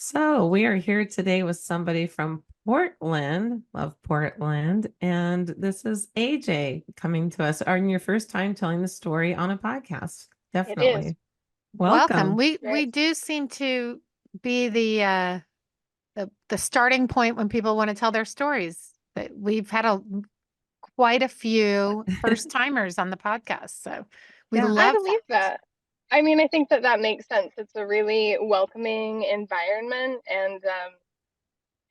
So we are here today with somebody from Portland, love Portland, and this is AJ coming to us. Are your first time telling the story on a podcast? It is. Definitely. Welcome. Welcome. We Right. do seem to be the starting point when people want to tell their stories. But we've had quite a few first timers on the podcast, so we Yeah. I love believe that. I mean, I think that makes sense. It's a really welcoming environment. And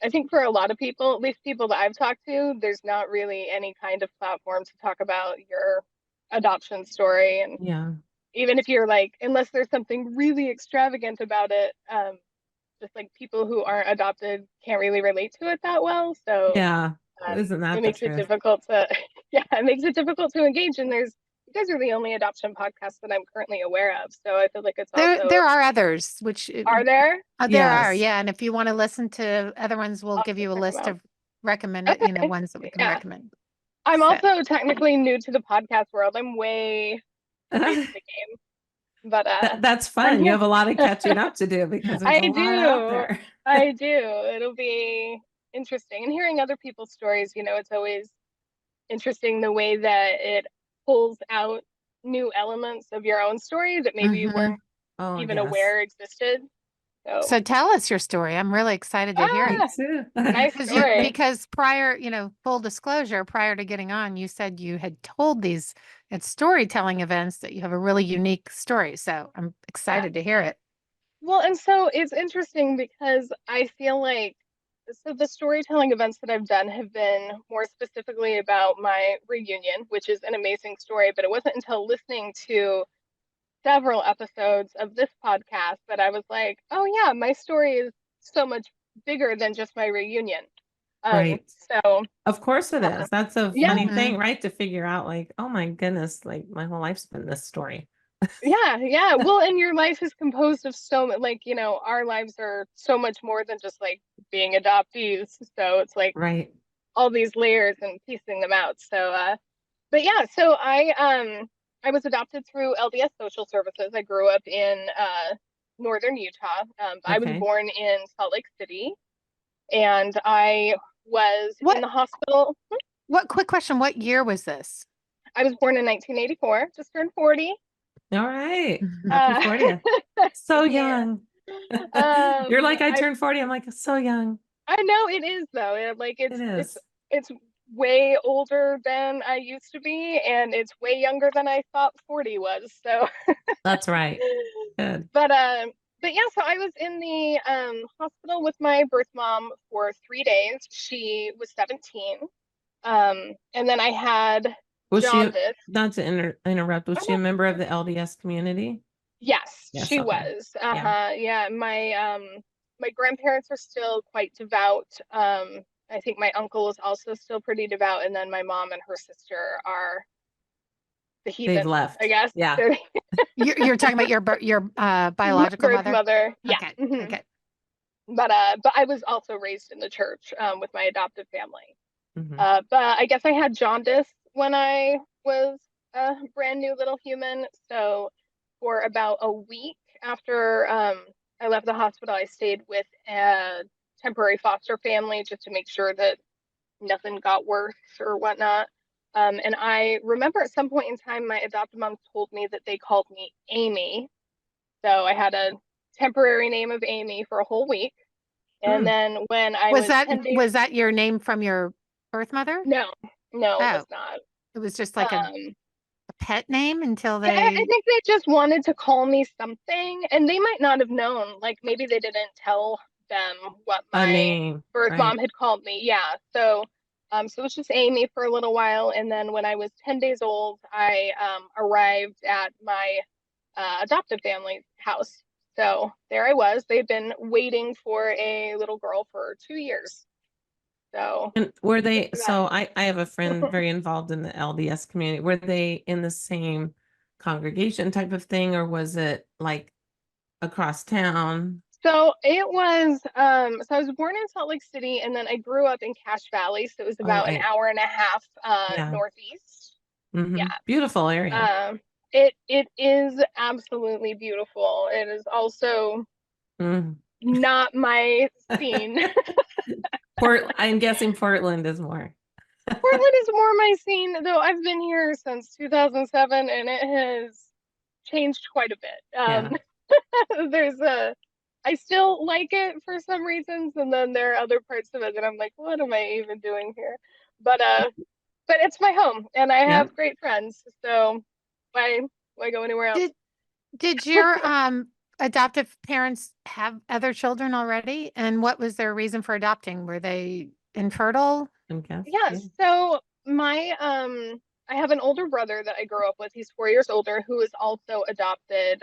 I think for a lot of people, at least people that I've talked to, there's not really any kind of platform to talk about your adoption story. And Yeah. even if you're like, unless there's something really extravagant about it, just like people who aren't adopted can't really relate to it that well. So Yeah. Isn't it that the makes it truth? difficult to, yeah, it makes it difficult to engage. And you guys are the only adoption podcast that I'm currently aware of. So I feel like it's also, there are others, are there? there are, Yes. yeah. And if you want to listen to other ones, we'll I'll give have to you a check them list out. of recommended, Okay. ones that we can Yeah. recommend. I'm So also technically new to the podcast world. I'm way late to the game, but That's I'm fun. You here. have a lot of catching up to do because there's I a lot out do. there. I do. It'll be interesting. And hearing other people's stories, it's always interesting the way that it pulls out new elements of your own story that maybe you mhm. weren't Oh, even yes. aware existed. So, So tell us your story. I'm really excited to hear it. Me too. nice story. Because prior, full disclosure, prior to getting on, you said you had told these at storytelling events that you have a really unique story. So I'm Yeah. excited to hear it. Well, and so it's interesting because I feel like the storytelling events that I've done have been more specifically about my reunion, which is an amazing story, but it wasn't until listening to several episodes of this podcast that I was like, oh yeah, my story is so much bigger than just my reunion. Right. So Of course it is. That's a yeah, funny Hmm. thing, right? To figure out like, oh my goodness, like my whole life's been this story. yeah, yeah. Well, and your life is composed of so much, like, our lives are so much more than just like being adoptees. So it's like Right. all these layers and piecing them out. So but yeah, so I was adopted through LDS Social Services. I grew up in northern Utah. I was Okay. born in Salt Lake City, and I was in What the hospital. quick question, what year was this? I was born in 1984, just turned 40. All right. Happy Uh, 40th. So thank you. young. You're like, I I turned 40. I'm like, so young. I know it is though. Like It it's is. it's way older than I used to be, and it's way younger than I thought 40 was. So, That's right. Good. but yeah. So I was in the hospital with my birth mom for 3 days. She was 17. And then I had Was she, jaundice. not to interrupt, was Oh she a no, member of the LDS community? yes, Yes. she Okay. was. Yeah. Yeah, my grandparents are still quite devout. I think my uncle is also still pretty devout, and then my mom and her sister are the They've heathens, I left. guess. Yeah. They're You're talking about your my biological birth mother? mother. Yeah. Okay. Hmm. Okay. But I was also raised in the church with my adoptive family. Hmm. But I guess I had jaundice when I was a brand new little human. So for about a week after I left the hospital, I stayed with a temporary foster family just to make sure that nothing got worse or whatnot. And I remember at some point in time, my adoptive mom told me that they called me Amy. So I had a temporary name of Amy for a whole week. And Mm. then when I Was was that 10 days, was that your name from your birth mother? no, no, it Oh, was not. it was just like Um, a pet name until yeah, I they think they just wanted to call me something, and they might not have known. Like maybe they didn't tell them what A my name. birth mom Right. had called me. Yeah, so it was just Amy for a little while, and then when I was 10 days old, I arrived at my adoptive family's house. So there I was. They'd been waiting for a little girl for 2 years. So And were good they, for so them. I have a friend very involved in the LDS community. Were they in the same congregation type of thing, or was it like across town? So it was so I was born in Salt Lake City, and then I grew up in Cache Valley, so it was All about an right. hour and a half Yeah. northeast. Hmm. Yeah. Beautiful area. It is absolutely beautiful. It is also Mm. not my scene. I'm guessing Portland is more. Portland is more my scene, though I've been here since 2007 and it has changed quite a bit. Yeah. There's a, I still like it for some reasons, and then there are other parts of it that I'm like, what am I even doing here? But it's my home and I Yep. have great friends, so why go anywhere else? Did your adoptive parents have other children already? And what was their reason for adopting? Were they infertile? I'm guessing. Yeah, so my I have an older brother that I grew up with. He's 4 years older, who is also adopted.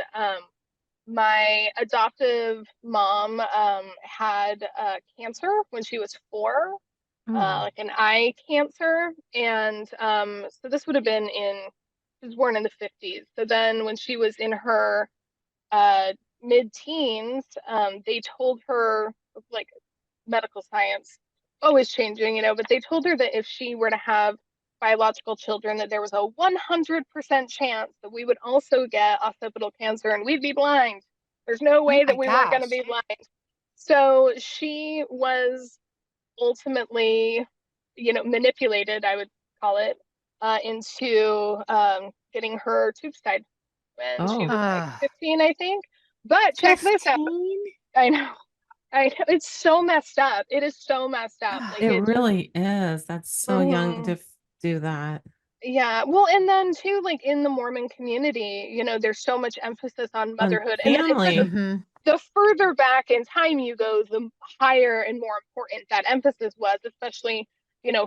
My adoptive mom had cancer when she was 4, Mm. like an eye cancer, and so this would have been she was born in the 50s. So then when she was in her uh, mid-teens, they told her, like, medical science always changing, but they told her that if she were to have biological children, that there was a 100% chance that we would also get occipital cancer and we'd be blind. There's no Oh way my that we weren't going to gosh. be blind. So she was ultimately, manipulated, I would call it, into getting her tubes tied when she Oh, was like Uh, 15, I think. But check this out. 15? I know. It's so messed up. It is so messed up. Like it it just, really is. That's so young to mhm. do that. Yeah. Well, and then too, like in the Mormon community, there's so much emphasis on On motherhood. And it says family. Mm-hmm. the further back in time you go, the higher and more important that emphasis was, especially,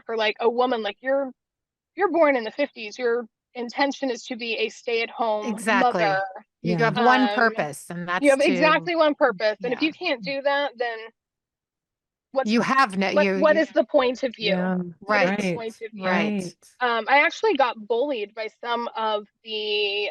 for like a woman, like you're born in the 50s. Your intention is to be a stay-at-home mother. Exactly. You Yeah. have one Um, purpose, and you that's have to, exactly one purpose. And if yeah. you can't do that, then what's You have no, what is the point of you? Yeah. What is the right, Right. point of you? right. Right. I actually got bullied by some of the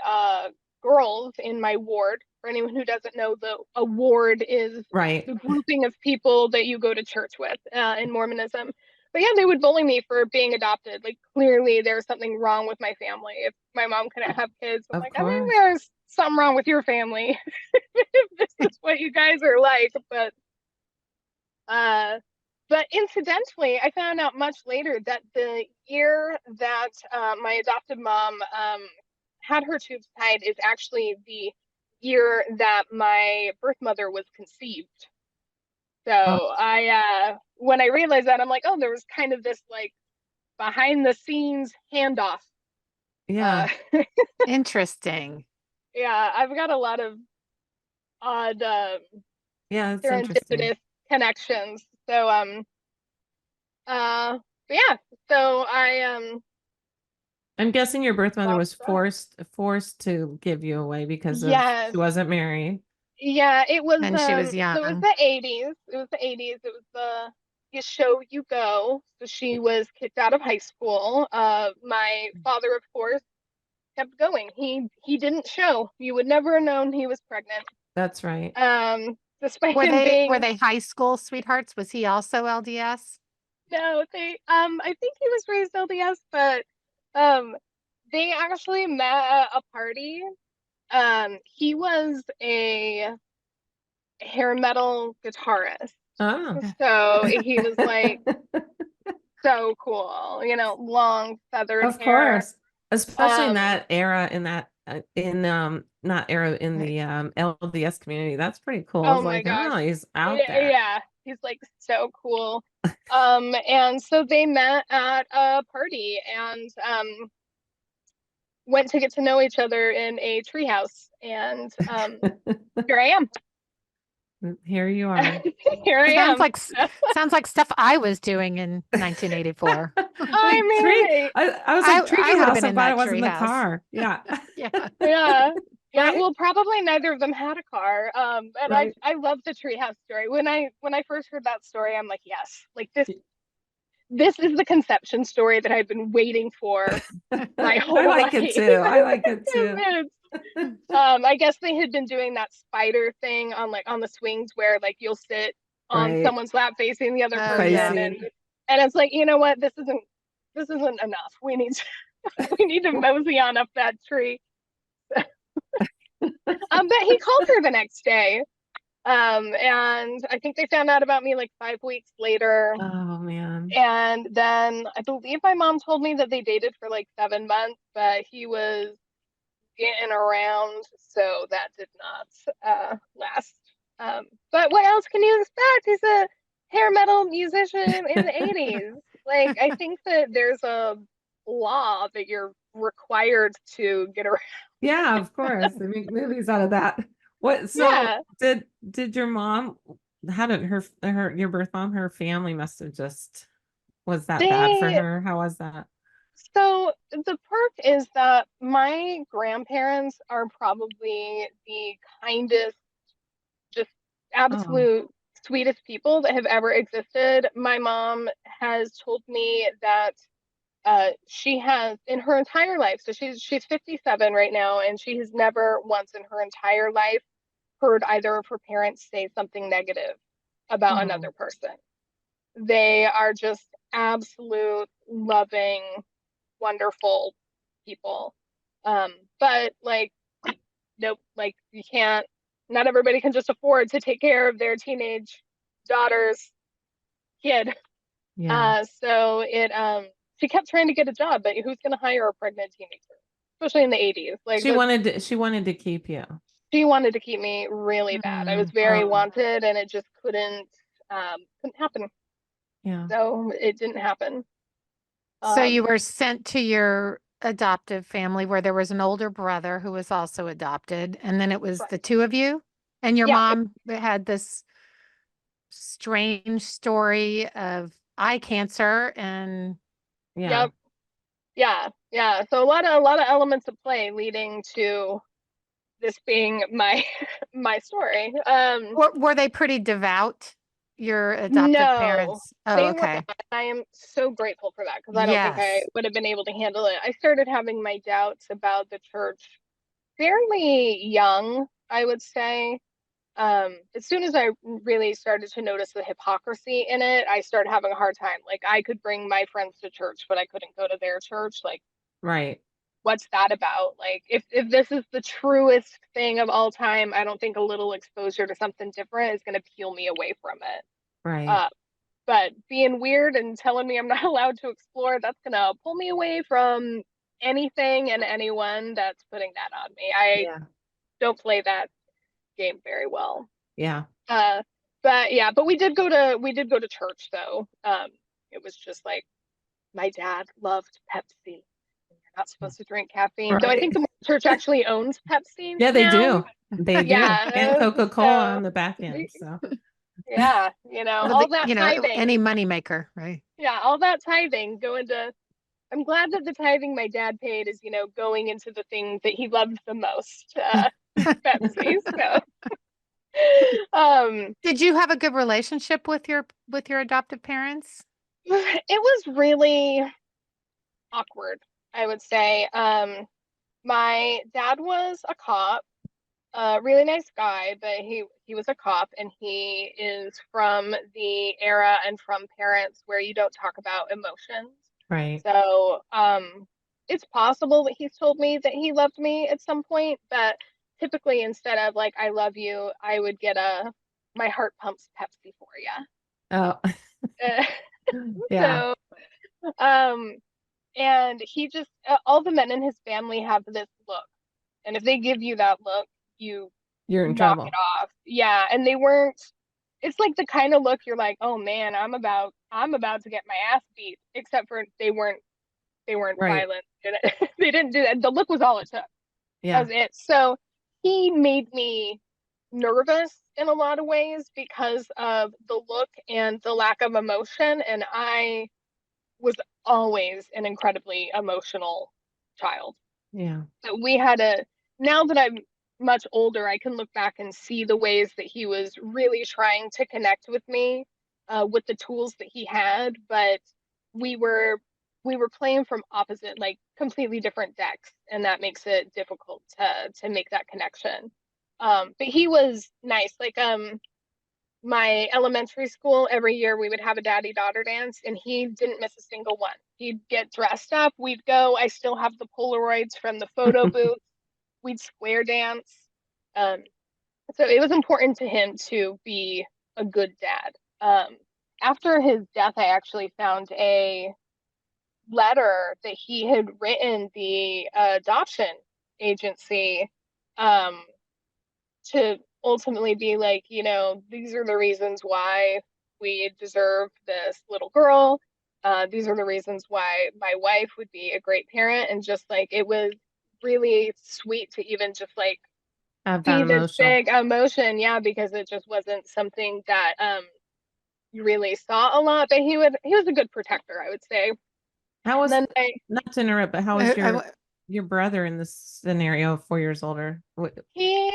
girls in my ward. For anyone who doesn't know, a ward is Right. the grouping of people that you go to church with in Mormonism. But yeah, they would bully me for being adopted. Like clearly there's something wrong with my family. If my mom couldn't have kids, I'm Of like, I think course. there's something wrong with your family if this is what you guys are like. Uh, but incidentally, I found out much later that the year that my adoptive mom had her tubes tied is actually the year that my birth mother was conceived. So Oh, when I realized that, I'm like, oh, there was kind of this like behind the scenes handoff. yeah. Uh, Interesting. yeah, I've got a lot of odd Yeah, it's interesting. serendipitous connections. So but yeah, so I'm guessing your birth mother was lost that. forced to give you away because of Yes. she wasn't married. Yeah, it was And she was so it was young. the 80s. It was the 80s. It was the you show you go. So she was kicked out of high school. My father, of course, kept going. He didn't show. You would never have known he was pregnant. That's right. Despite Were him they were being they high school sweethearts? Was he also LDS? no, they I think he was raised LDS, but um they actually met at a party. He was a hair metal guitarist. Oh. So he was like so cool, long feathered Of hair. course. Especially in Um, that era, in that in not era in Right. the LDS community. That's pretty cool. oh It's my like, gosh. oh, he's out Yeah, there. yeah, he's like so cool. And so they met at a party and went to get to know each other in a treehouse. And here I am. Here you are. Here I Sounds am. like sounds like stuff I was doing in 1984. I Wait, mean, I was like I would have treehouse. been I in thought it that was in tree the house. car. Yeah. Yeah. yeah. Yeah, Right? well, probably neither of them had a car. And I Right. I love the treehouse story. When I first heard that story, I'm like, yes, like this is the conception story that I've been waiting for my I whole like life. it too. I like it too. I guess they had been doing that spider thing on like on the swings where like you'll sit on Right. someone's lap facing the other Oh person yeah. and it's like, you know what, this isn't enough. We need to mosey on up that tree. But he called her the next day And I think they found out about me like 5 weeks later. Oh man. And then I believe my mom told me that they dated for like 7 months, but he was getting around, so that did not last. But what else can you expect? He's a hair metal musician in the 80s. Like, I think that there's a law that you're required to get around. Yeah, of course. They make movies out of that. What, so Yeah, did your mom, how did your birth mom, her family must have just, was that bad for they her? How was that? so the perk is that my grandparents are probably the kindest, just Oh, absolute sweetest people that have ever existed. My mom has told me that she has in her entire life, so she's 57 right now, and she has never once in her entire life heard either of her parents say something negative about oh, another person. They are just absolute loving, wonderful people. But like, nope, like you can't, not everybody can just afford to take care of their teenage daughter's kid. yeah. So she kept trying to get a job, but who's gonna hire a pregnant teenager? Especially in the 80s. Like that She wanted to keep you. she wanted to keep me really bad. I was very Oh, wanted and it just couldn't happen. yeah. So it didn't happen. So you Um, were sent to your adoptive family where there was an older brother who was also adopted, and then it was the correct. two of you, and your Yeah, mom had this strange story of eye cancer and Yeah. yep. Yeah, yeah. So a lot of elements of play leading to this being my my story. were they pretty devout, your adoptive No, parents? Oh, they were okay. not. I am so grateful for that because I don't think I Yes. would have been able to handle it. I started having my doubts about the church fairly young, I would say. As soon as I really started to notice the hypocrisy in it, I started having a hard time. Like I could bring my friends to church, but I couldn't go to their church. Like, Right. what's that about? Like, if this is the truest thing of all time, I don't think a little exposure to something different is going to peel me away from it. Right. Uh, but being weird and telling me I'm not allowed to explore, that's gonna pull me away from anything and anyone that's putting that on me. I Yeah. don't play that game very well. Yeah. Uh, but yeah, but we did go to church though. It was just like my dad loved Pepsi. You're not supposed to drink caffeine. Though I Right. think the church actually owns Pepsi Yeah, they now. do. They do. And Yeah. Coca-Cola So on the back end. So yeah, Well, all that any tithing. moneymaker, right? Yeah, all that tithing going to I'm glad that the tithing my dad paid is, going into the thing that he loved the most, Pepsi. So, um, Did you have a good relationship with your adoptive parents? it was really awkward, I would say. My dad was a cop, a really nice guy, but he was a cop, and he is from the era and from parents where you don't talk about emotions. right. So, it's possible that he's told me that he loved me at some point, but typically instead of like I love you, I would get a my heart pumps Pepsi for you. Oh, yeah. So, um, and he just all the men in his family have this look, and if they give you that look, you You're in knock it trouble. off. Yeah, and they weren't. It's like the kind of look you're like, oh man, I'm about to get my ass beat. Except for they weren't Right. violent. They didn't do that. The look was all it took. That Yeah. was it. So he made me nervous in a lot of ways because of the look and the lack of emotion. And I was always an incredibly emotional child. Yeah. So now that I'm much older, I can look back and see the ways that he was really trying to connect with me with the tools that he had, but we were we were playing from opposite, like completely different decks, and that makes it difficult to make that connection. But he was nice. Like my elementary school, every year we would have a daddy daughter dance, and he didn't miss a single one. He'd get dressed up, we'd go. I still have the Polaroids from the photo booth. We'd square dance. Um, So it was important to him to be a good dad. After his death, I actually found a letter that he had written the adoption agency um, to ultimately be like, these are the reasons why we deserve this little girl. These are the reasons why my wife would be a great parent. And just like, it was really sweet to even just like Have that see this emotional. big emotion. Yeah, because it just wasn't something that you really saw a lot. But he was a good protector, I would say. How And was, then not to interrupt, but how was your brother in this scenario, 4 years older? he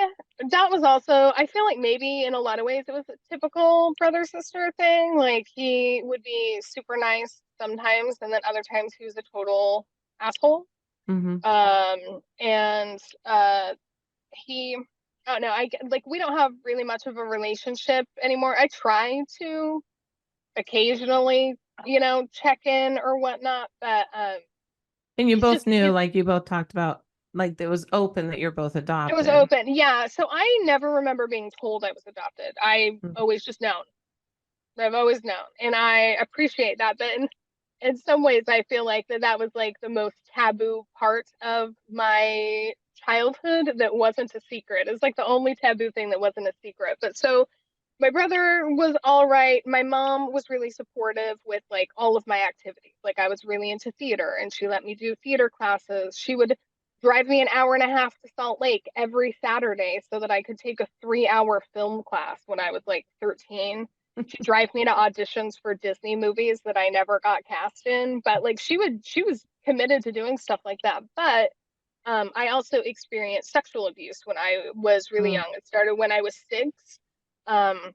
that was also, I feel like maybe in a lot of ways it was a typical brother sister thing. Like he would be super nice sometimes, and then other times he was a total asshole. Mm-hmm. And he I don't know, like we don't have really much of a relationship anymore. I try to occasionally, check in or whatnot, but And you he's both just knew, he's like you both talked about, like it was open that you're both it was adopted. open. Yeah, so I never remember being told I was adopted. I Mhm. always just known. I've always known, and I appreciate that. But in some ways, I feel like that was like the most taboo part of my childhood that wasn't a secret. It's like the only taboo thing that wasn't a secret. But so my brother was all right. My mom was really supportive with like all of my activities. Like I was really into theater, and she let me do theater classes. She would drive me an hour and a half to Salt Lake every Saturday so that I could take a 3 hour film class when I was like 13. She'd drive me to auditions for Disney movies that I never got cast in. But like she was committed to doing stuff like that. But I also experienced sexual abuse when I was really Oh, young. It started when I was 6, um,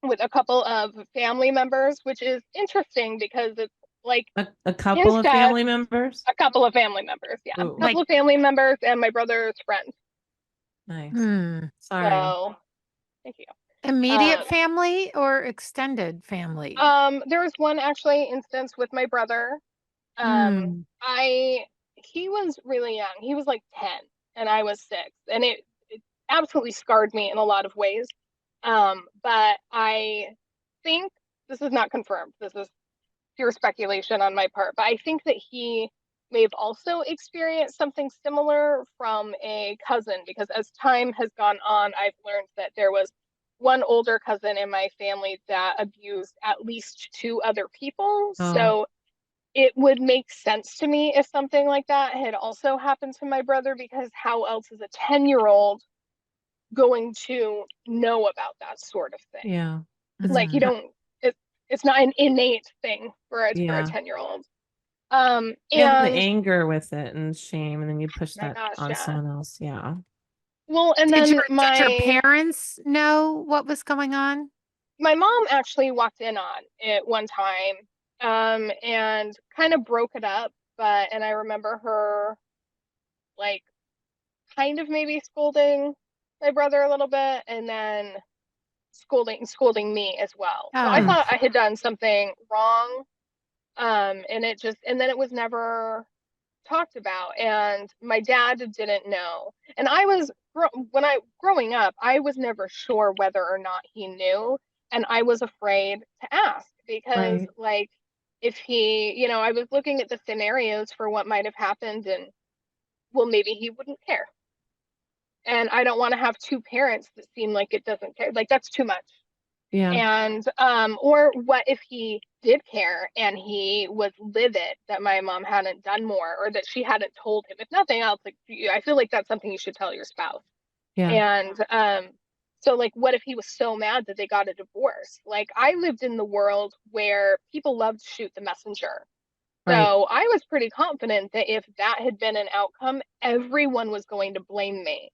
with a couple of family members, which is interesting because it's like a couple his of dad, family members. a couple of family members, yeah, a Oh, couple Like, of family members, and my brother's friend. nice. hmm, Sorry. So thank you. immediate family or extended family? There was one actually instance with my brother. Hmm. I He was really young. He was like 10 and I was 6, and it absolutely scarred me in a lot of ways. But I think this is not confirmed. This is pure speculation on my part, but I think that he may have also experienced something similar from a cousin, because as time has gone on, I've learned that there was one older cousin in my family that abused at least 2 other people. Oh, So it would make sense to me if something like that had also happened to my brother, because how else is a 10-year-old going to know about that sort of thing? yeah. It's Like you Hmm. don't, it, it's not an innate thing for a yeah. 10-year-old. Yeah, the And anger with it and shame, and then you push my that gosh, on yeah. someone else. Yeah. Well, and Did then your parents know what was going on? my mom actually walked in on it one time, and kind of broke it up. And I remember her like kind of maybe scolding my brother a little bit, and then scolding me as well. So I Oh, thought I had done something wrong. And then it was never talked about, and my dad didn't know. And when I growing up, I was never sure whether or not he knew, and I was afraid to ask, because Right. like if he, I was looking at the scenarios for what might have happened, and well, maybe he wouldn't care. And I don't want to have two parents that seem like it doesn't care. Like that's too much. Yeah. And or what if he did care and he was livid that my mom hadn't done more, or that she hadn't told him? If nothing else, like I feel like that's something you should tell your spouse. Yeah. And so like what if he was so mad that they got a divorce? Like I lived in the world where people loved to shoot the messenger. Right. So I was pretty confident that if that had been an outcome, everyone was going to blame me.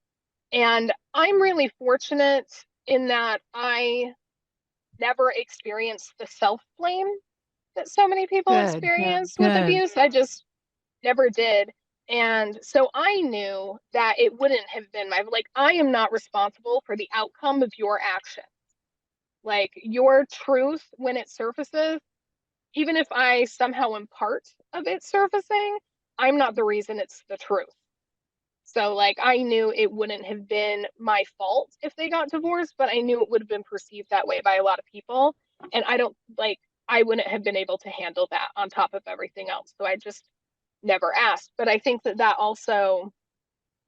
And I'm really fortunate in that I never experienced the self-blame that so many people good. experience with Good. abuse. I just never did. And so I knew that it wouldn't have been like, I am not responsible for the outcome of your action. Like your truth, when it surfaces, even if I somehow am part of it surfacing, I'm not the reason it's the truth. So like I knew it wouldn't have been my fault if they got divorced, but I knew it would have been perceived that way by a lot of people. And I don't like I wouldn't have been able to handle that on top of everything else. So I just never asked. But I think that that also,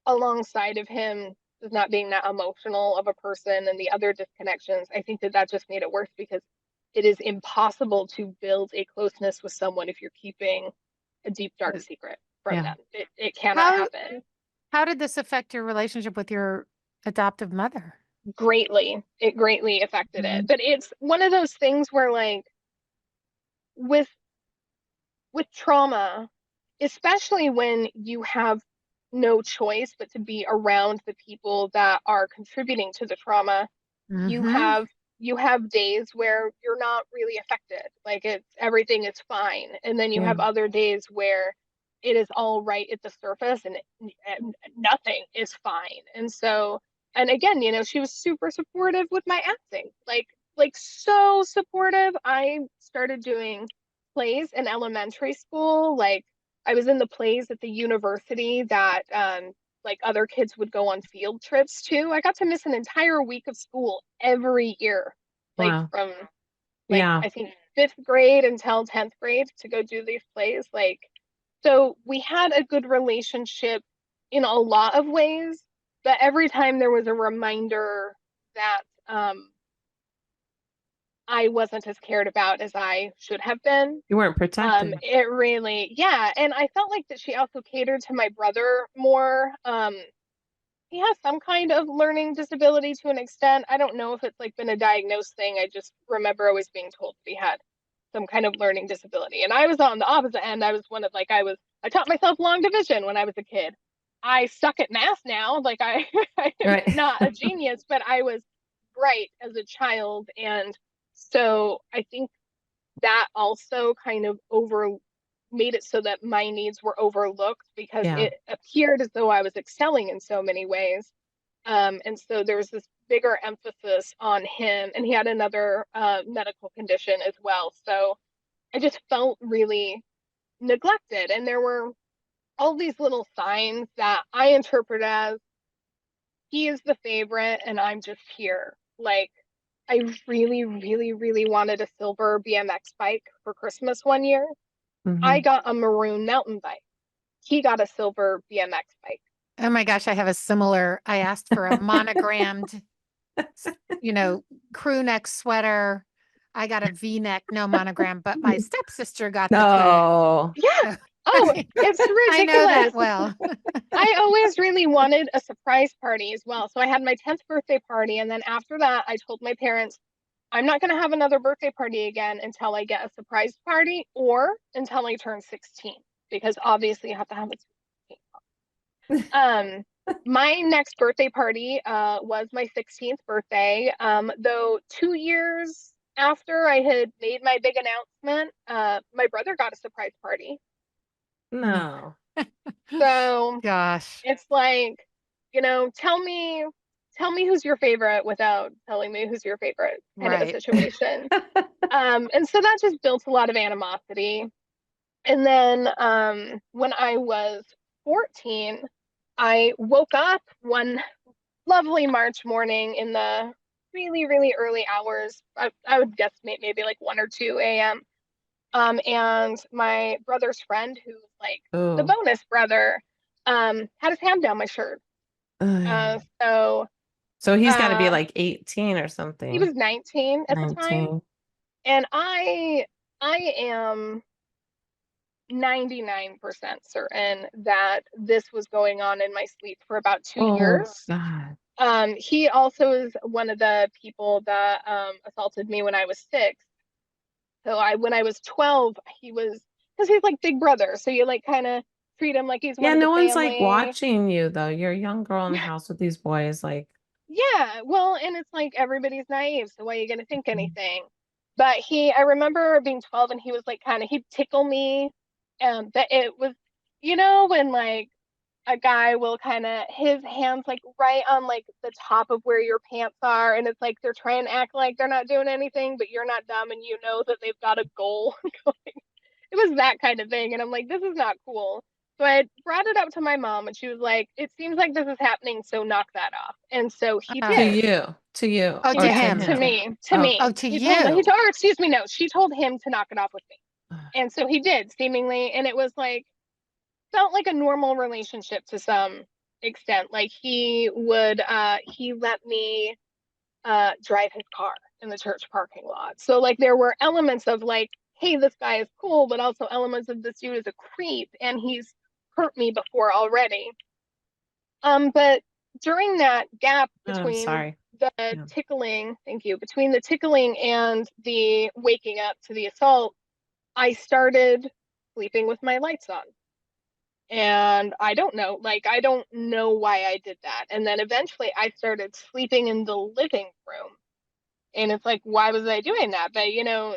alongside of him just not being that emotional of a person and the other disconnections, I think that that just made it worse because it is impossible to build a closeness with someone if you're keeping a deep, dark secret from Yeah. them. It cannot happen. How did this affect your relationship with your adoptive mother? Greatly. It greatly affected Mhm. it. But it's one of those things where like with trauma, especially when you have no choice but to be around the people that are contributing to the trauma, you Mhm. have days where you're not really affected. Like it's everything is fine. And then you Yeah. have other days where it is all right at the surface and nothing is fine. And so, and again, you know, she was super supportive with my acting. Like so supportive. I started doing plays in elementary school. Like I was in the plays at the university that like other kids would go on field trips to. I got to miss an entire week of school every year, like Wow. from like Yeah. I think fifth grade until 10th grade to go do these plays. Like, so we had a good relationship in a lot of ways, but every time there was a reminder that I wasn't as cared about as I should have been. You weren't protected. It really, yeah. And I felt like that she also catered to my brother more. He has some kind of learning disability to an extent. I don't know if it's like been a diagnosed thing. I just remember always being told that he had some kind of learning disability. And I was on the opposite end. I was one of like I taught myself long division when I was a kid. I suck at math now. Like I am Right. not a genius, but I was bright as a child. And so I think that also kind of over made it so that my needs were overlooked because Yeah. it appeared as though I was excelling in so many ways. And so there was this bigger emphasis on him, and he had another medical condition as well. So I just felt really neglected. And there were all these little signs that I interpret as he is the favorite and I'm just here. Like, I really, really, really wanted a silver BMX bike for Christmas one year. I Mhm. got a maroon mountain bike. He got a silver BMX bike. Oh my gosh, I asked for a monogrammed, you know, crew neck sweater. I got a V-neck, no monogram, but my stepsister got the crew neck. No. Yeah. Oh, it's I know that ridiculous. well. I always really wanted a surprise party as well. So I had my 10th birthday party. And then after that, I told my parents, I'm not going to have another birthday party again until I get a surprise party or until I turn 16, because obviously you have to have a 16. My next birthday party was my 16th birthday. Though 2 years after I had made my big announcement, my brother got a surprise party. No. So Gosh. it's like, you know, tell me who's your favorite without telling me who's your favorite kind of a Right. situation. And so that just built a lot of animosity. And then when I was 14, I woke up one lovely March morning in the really, really early hours. I would guess maybe like 1 or 2 a.m. And my brother's friend, who's like the Oh. bonus brother, had his hand down my shirt. So So he's got to be uh, like 18 or he something. was 19 at the time, 19. and I am 99% certain that this was going on in my sleep for about 2 years. Oh God. He also is one of the people that assaulted me when I was 6. So when I was 12, he was, because he's like big brother, so you like kind of treat him like he's one Yeah, of the no one's like family. watching you though. You're a young girl in the house with these boys. Like, Yeah, well, and it's like everybody's naive, so why are you gonna think anything? But I remember being 12 and he was like he'd tickle me, that it was, you know, when like a guy will his hands like right on like the top of where your pants are, and it's like they're trying to act like they're not doing anything, but you're not dumb and you know that they've got a goal going. It was that kind of thing, and I'm like, this is not cool. So I had brought it up to my mom, and she was like, "It seems like this is happening, so knock that off." And so he Oh. to did. you, Oh, He to or to did him. to him. me, to Oh, me. Oh, to He you. told, or excuse me, no, she told him to knock it off with me. And so he did, seemingly, and it was like, felt like a normal relationship to some extent. Like he let me drive his car in the church parking lot. So like there were elements of like, hey, this guy is cool, but also elements of this dude is a creep and he's hurt me before already. But during that gap I'm between sorry. the Yeah. tickling, thank you, between the tickling and the waking up to the assault, I started sleeping with my lights on. And I don't know, like, I don't know why I did that. And then eventually I started sleeping in the living room. And it's like, why was I doing that? But,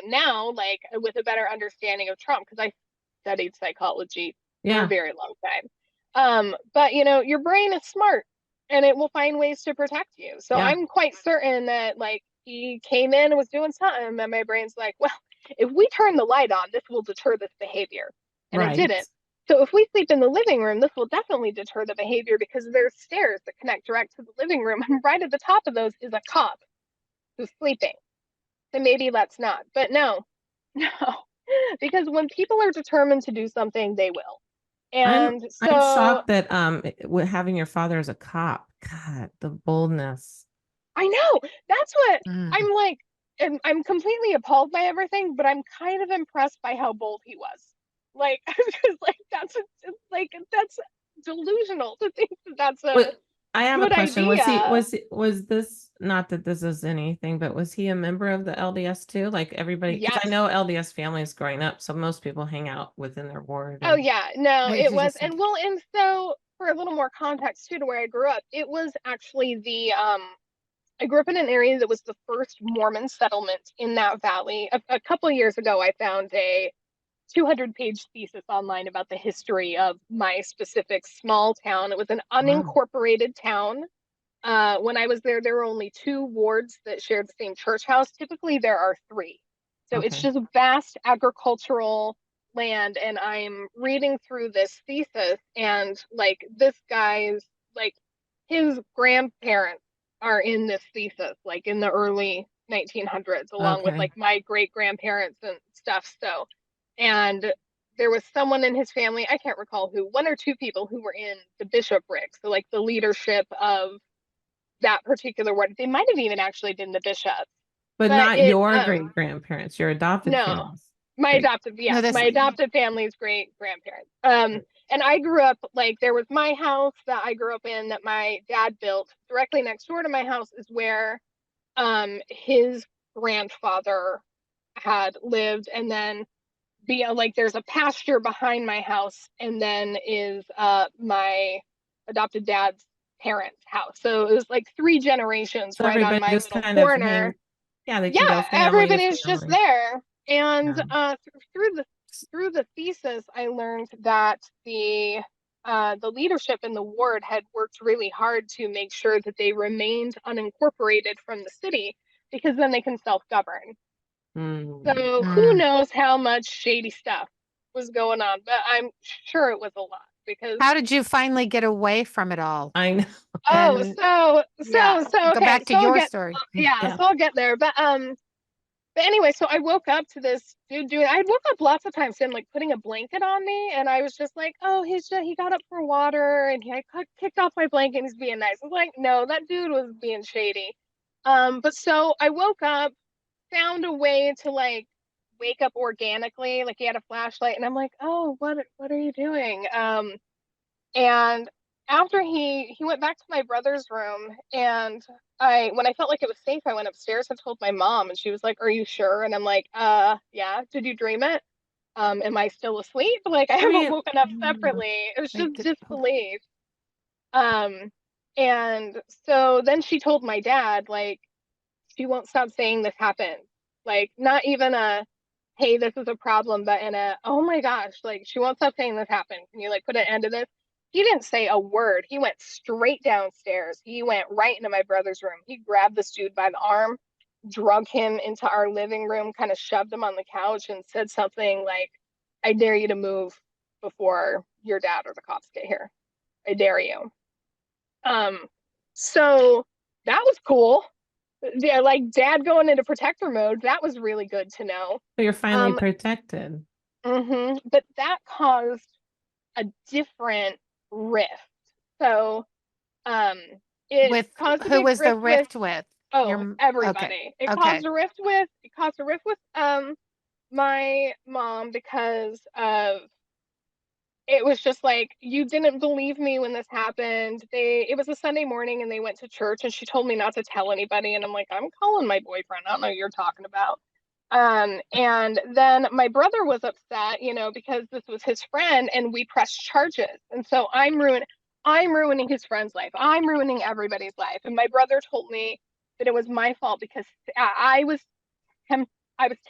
now, like, with a better understanding of Trump, because I studied psychology for a Yeah. very long time. But, your brain is smart and it will find ways to protect you. So Yeah. I'm quite certain that, like, he came in and was doing something, and my brain's like, well, if we turn the light on, this will deter this behavior. And it Right. didn't. So if we sleep in the living room, this will definitely deter the behavior because there's stairs that connect direct to the living room. And right at the top of those is a cop who's sleeping. Then maybe let's not. But no, no. Because when people are determined to do something, they will. And I'm so shocked that with having your father as a cop. God, the boldness. I know that's what Mm. I'm like, and I'm completely appalled by everything, but I'm kind of impressed by how bold he was. Like, I was just like, that's delusional to think that that's a But I have a good question. idea. Was this, not that this is anything, but was he a member of the LDS too? Like everybody, because I Yes. know LDS families growing up, so most people hang out within their ward. Oh And yeah, no, Wait, it you was, just said. and well, and so for a little more context too, to where I grew up, it was actually I grew up in an area that was the first Mormon settlement in that valley. A couple of years ago, I found a 200-page thesis online about the history of my specific small town. It was an wow. unincorporated town. When I was there were only two wards that shared the same church house. Typically, there are three. So it's Okay. just vast agricultural land. And I'm reading through this thesis, and like this guy's, like, his grandparents are in this thesis, like in the early 1900s, along with Okay. like my great grandparents and stuff. So, and there was someone in his family, I can't recall who, one or two people who were in the bishopric. So, like, the leadership of that particular ward. They might have even actually been the bishops, But but not your great grandparents, your adopted no, families. my Great. adopted, No, yes, this. my adopted family's great grandparents. Great. And I grew up, like, there was my house that I grew up in that my dad built. Directly next door to my house is where his grandfather had lived, and then be like there's a pasture behind my house, and then is my adopted dad's parents' house. So it was like three generations So right on everybody my just little kind of corner. hang, yeah, they can go Yeah, family to everybody's just family. there. And Yeah. through the thesis, I learned that the leadership in the ward had worked really hard to make sure that they remained unincorporated from the city, because then they can self-govern. Mm. So who Mm. knows how much shady stuff was going on, but I'm sure it was a lot because How did you finally get away from it all? I know. oh, And yeah, so go okay, back to so I'll your get story. yeah, Yeah. so I'll get there. But anyway, so I woke up to this dude doing. I woke up lots of times to him like putting a blanket on me, and I was just like, oh, he got up for water, and I kicked off my blanket, and he's being nice. I was like, no, that dude was being shady. But so I woke up, found a way to like wake up organically. Like, he had a flashlight, and I'm like, oh, what are you doing? And after he went back to my brother's room, and when I felt like it was safe, I went upstairs and told my mom, and she was like, are you sure? And I'm like, yeah. Did you dream it? Am I still asleep? Like, I I haven't mean, woken up separately. It was Wait, just disbelief. Um, and so then she told my dad, like, she won't stop saying this happened. Like, not even a, hey, this is a problem, but in a, oh my gosh, like, she won't stop saying this happened. Can you like put an end to this? He didn't say a word. He went straight downstairs. He went right into my brother's room. He grabbed this dude by the arm, drug him into our living room, kind of shoved him on the couch, and said something like, I dare you to move. before your dad or the cops get here. I dare you. So that was cool. Yeah, like dad going into protector mode, that was really good to know. So you're finally protected. But that caused a different rift. So it With caused a who big was the rift rift with? everybody. Okay. It caused a rift with my mom because of it was just like, you didn't believe me when this happened. It was a Sunday morning and they went to church and she told me not to tell anybody. And I'm like, I'm calling my boyfriend. I don't know what you're talking about. And then my brother was upset, you know, because this was his friend and we pressed charges. And so I'm ruining his friend's life. I'm ruining everybody's life. And my brother told me that it was my fault because I was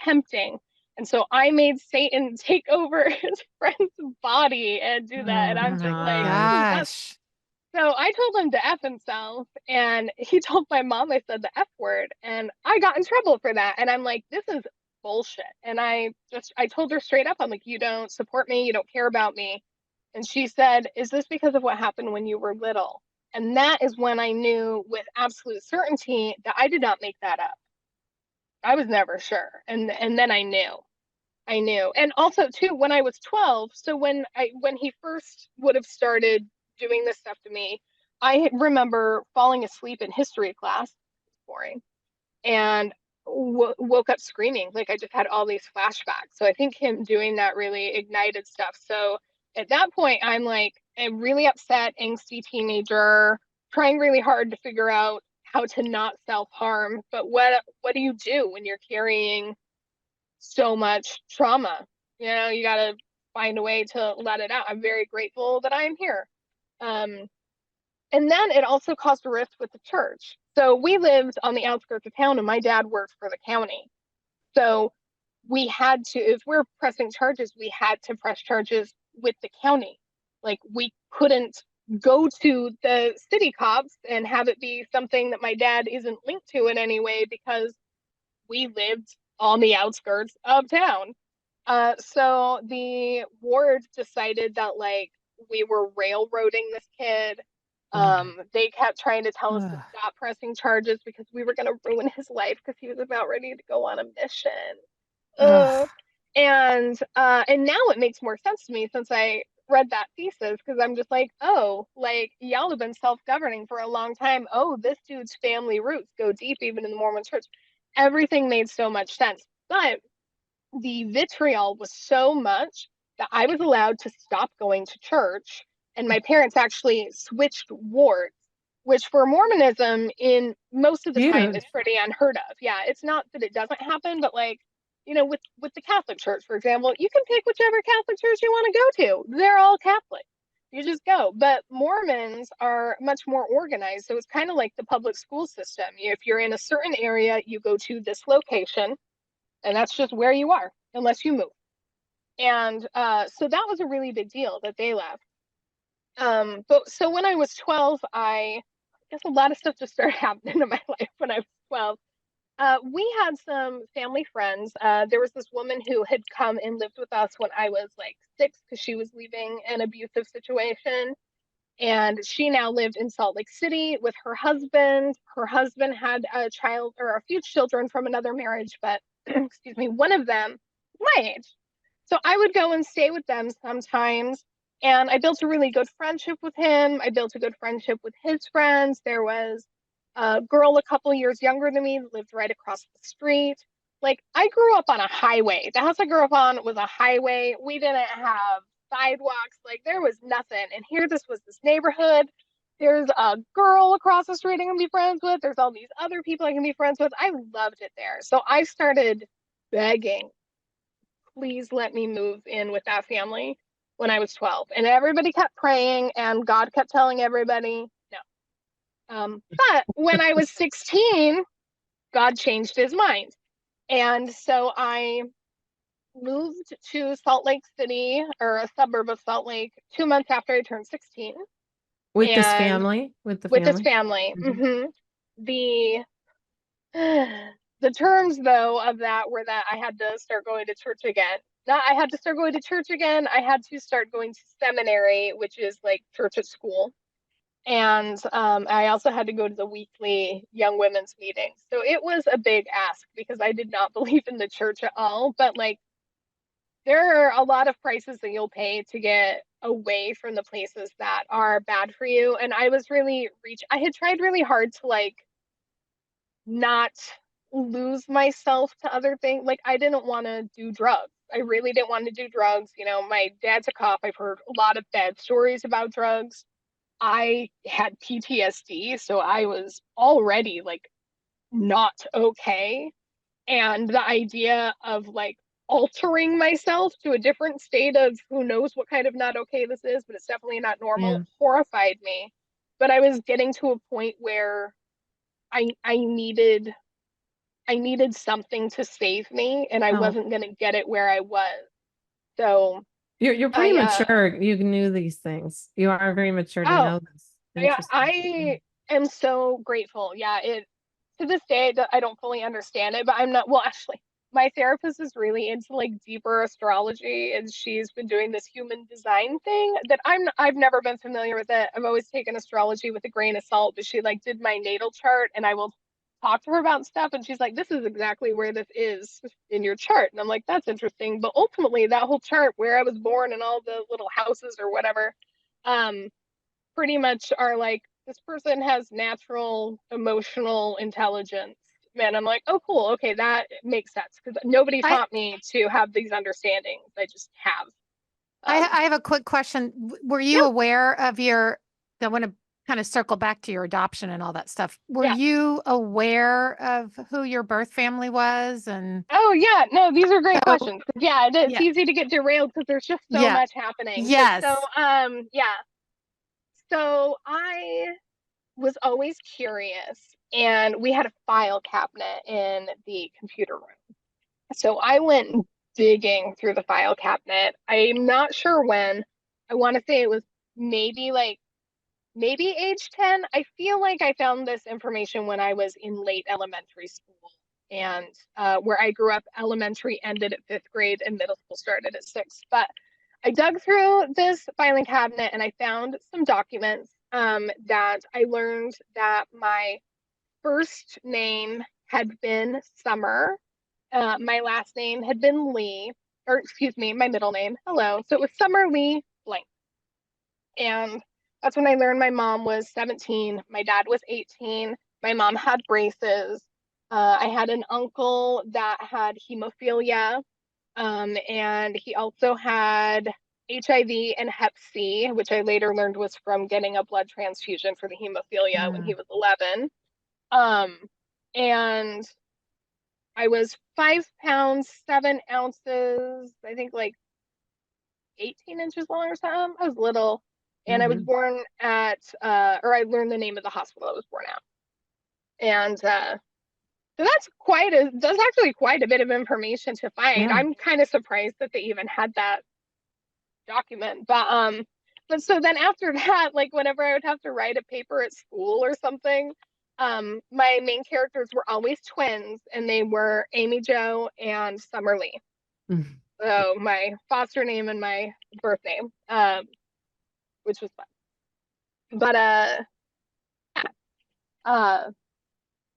tempting. And so I made Satan take over his friend's body and do that. And Oh I'm my just like, Gosh. so I told him to F himself. And he told my mom I said the F word. And I got in trouble for that. And I'm like, this is bullshit. And I told her straight up, I'm like, you don't support me. You don't care about me. And she said, is this because of what happened when you were little? And that is when I knew with absolute certainty that I did not make that up. I was never sure. And then I knew. And also too, when I was 12, so when he first would have started doing this stuff to me, I remember falling asleep in history class, boring, and woke up screaming. Like I just had all these flashbacks. So I think him doing that really ignited stuff. So at that point, I'm like a really upset, angsty teenager, trying really hard to figure out how to not self-harm. But what do you do when you're carrying so much trauma? You know, you got to find a way to let it out. I'm very grateful that I am here. And then it also caused a rift with the church. So we lived on the outskirts of town and my dad worked for the county. So we had to, if we're pressing charges, we had to press charges with the county. Like we couldn't go to the city cops and have it be something that my dad isn't linked to in any way because we lived on the outskirts of town. So the ward decided that like we were railroading this kid. They kept trying to tell us to stop pressing charges because we were going to ruin his life because he was about ready to go on a mission. And now it makes more sense to me since I read that thesis because I'm just like, oh, like y'all have been self-governing for a long time. Oh, this dude's family roots go deep even in the Mormon church. Everything made so much sense. But the vitriol was so much that I was allowed to stop going to church. And my parents actually switched wards, which for Mormonism in most of the time is pretty unheard of. Yeah, it's not that it doesn't happen, but like, you know, with the Catholic Church, for example, you can pick whichever Catholic church you want to go to. They're all Catholic. You just go. But Mormons are much more organized. So it's kind of like the public school system. If you're in a certain area, you go to this location, and that's just where you are, unless you move. And so that was a really big deal that they left. But so when I was 12, I guess a lot of stuff just started happening in my life when I was 12. We had some family friends. There was this woman who had come and lived with us when I was like 6 because she was leaving an abusive situation. And she now lived in Salt Lake City with her husband. Her husband had a child or a few children from another marriage, but excuse me, one of them my age. So I would go and stay with them sometimes. And I built a really good friendship with him. I built a good friendship with his friends. There was a girl a couple years younger than me that lived right across the street. Like I grew up on a highway. The house I grew up on was a highway. We didn't have sidewalks. Like there was nothing. And here this was this neighborhood. There's a girl across the street I can be friends with. There's all these other people I can be friends with. I loved it there. So I started begging, please let me move in with that family when I was 12. And everybody kept praying and God kept telling everybody no. But when I was 16, God changed his mind. And so I moved to Salt Lake City, or a suburb of Salt Lake, 2 months after I turned 16. With this family? With this family. The the terms though of that were that I had to start going to church again. I had to start going to church again. I had to start going to seminary, which is like church at school. And I also had to go to the weekly young women's meeting. So it was a big ask because I did not believe in the church at all. But like, there are a lot of prices that you'll pay to get away from the places that are bad for you. And I was really I had tried really hard to like not lose myself to other things. Like, I didn't want to do drugs. I really didn't want to do drugs. You know, my dad's a cop. I've heard a lot of bad stories about drugs. I had PTSD, so I was already like not okay. And the idea of like altering myself to a different state of who knows what kind of not okay this is, but it's definitely not normal, Yeah. horrified me. But I was getting to a point where I needed something to save me, and I Oh, wasn't gonna get it where I was. So you're pretty I mature. You knew these things. You are very mature to oh know this. yeah, Interesting. I am so grateful. Yeah, it to this day I don't fully understand it, but I'm not, well, actually my therapist is really into like deeper astrology, and she's been doing this human design thing that I've never been familiar with it. I've always taken astrology with a grain of salt, but she like did my natal chart, and I will talk to her about stuff, and she's like, this is exactly where this is in your chart. And I'm like, that's interesting. But ultimately that whole chart where I was born and all the little houses or whatever, um pretty much are like, this person has natural emotional intelligence. Man, I'm like, oh cool, okay, that makes sense, because nobody I, taught me to have these understandings. I just have. I have a quick question. Were you Yeah, aware of I want to kind of circle back to your adoption and all that stuff. Were yeah. you aware of who your birth family was? And Oh yeah, no, these are great so, questions. Yeah, it's yeah, easy to get derailed because there's just so yeah, much happening. But so yes. yeah. So I was always curious, and we had a file cabinet in the computer room. So I went digging through the file cabinet. I'm not sure when. I want to say it was maybe like maybe age 10. I feel like I found this information when I was in late elementary school. And where I grew up, elementary ended at fifth grade and middle school started at sixth. But I dug through this filing cabinet and I found some documents that I learned that my first name had been Summer. My last name had been Lee, or excuse me, my middle name. Hello. So it was Summer Lee blank. And that's when I learned my mom was 17. My dad was 18. My mom had braces. I had an uncle that had hemophilia, and he also had HIV and Hep C, which I later learned was from getting a blood transfusion for the hemophilia when he Mm. was 11. Um, and I was 5 pounds, 7 ounces, I think like 18 inches long or something. I was little. And I was Hmm. born at, or I learned the name of the hospital I was born at. And so that's actually quite a bit of information to find. Yeah. I'm kind of surprised that they even had that document. But so then after that, like whenever I would have to write a paper at school or something, my main characters were always twins, and they were Amy Jo and Summer Lee. Mhm. So my foster name and my birth name, which was fun. But yeah, uh,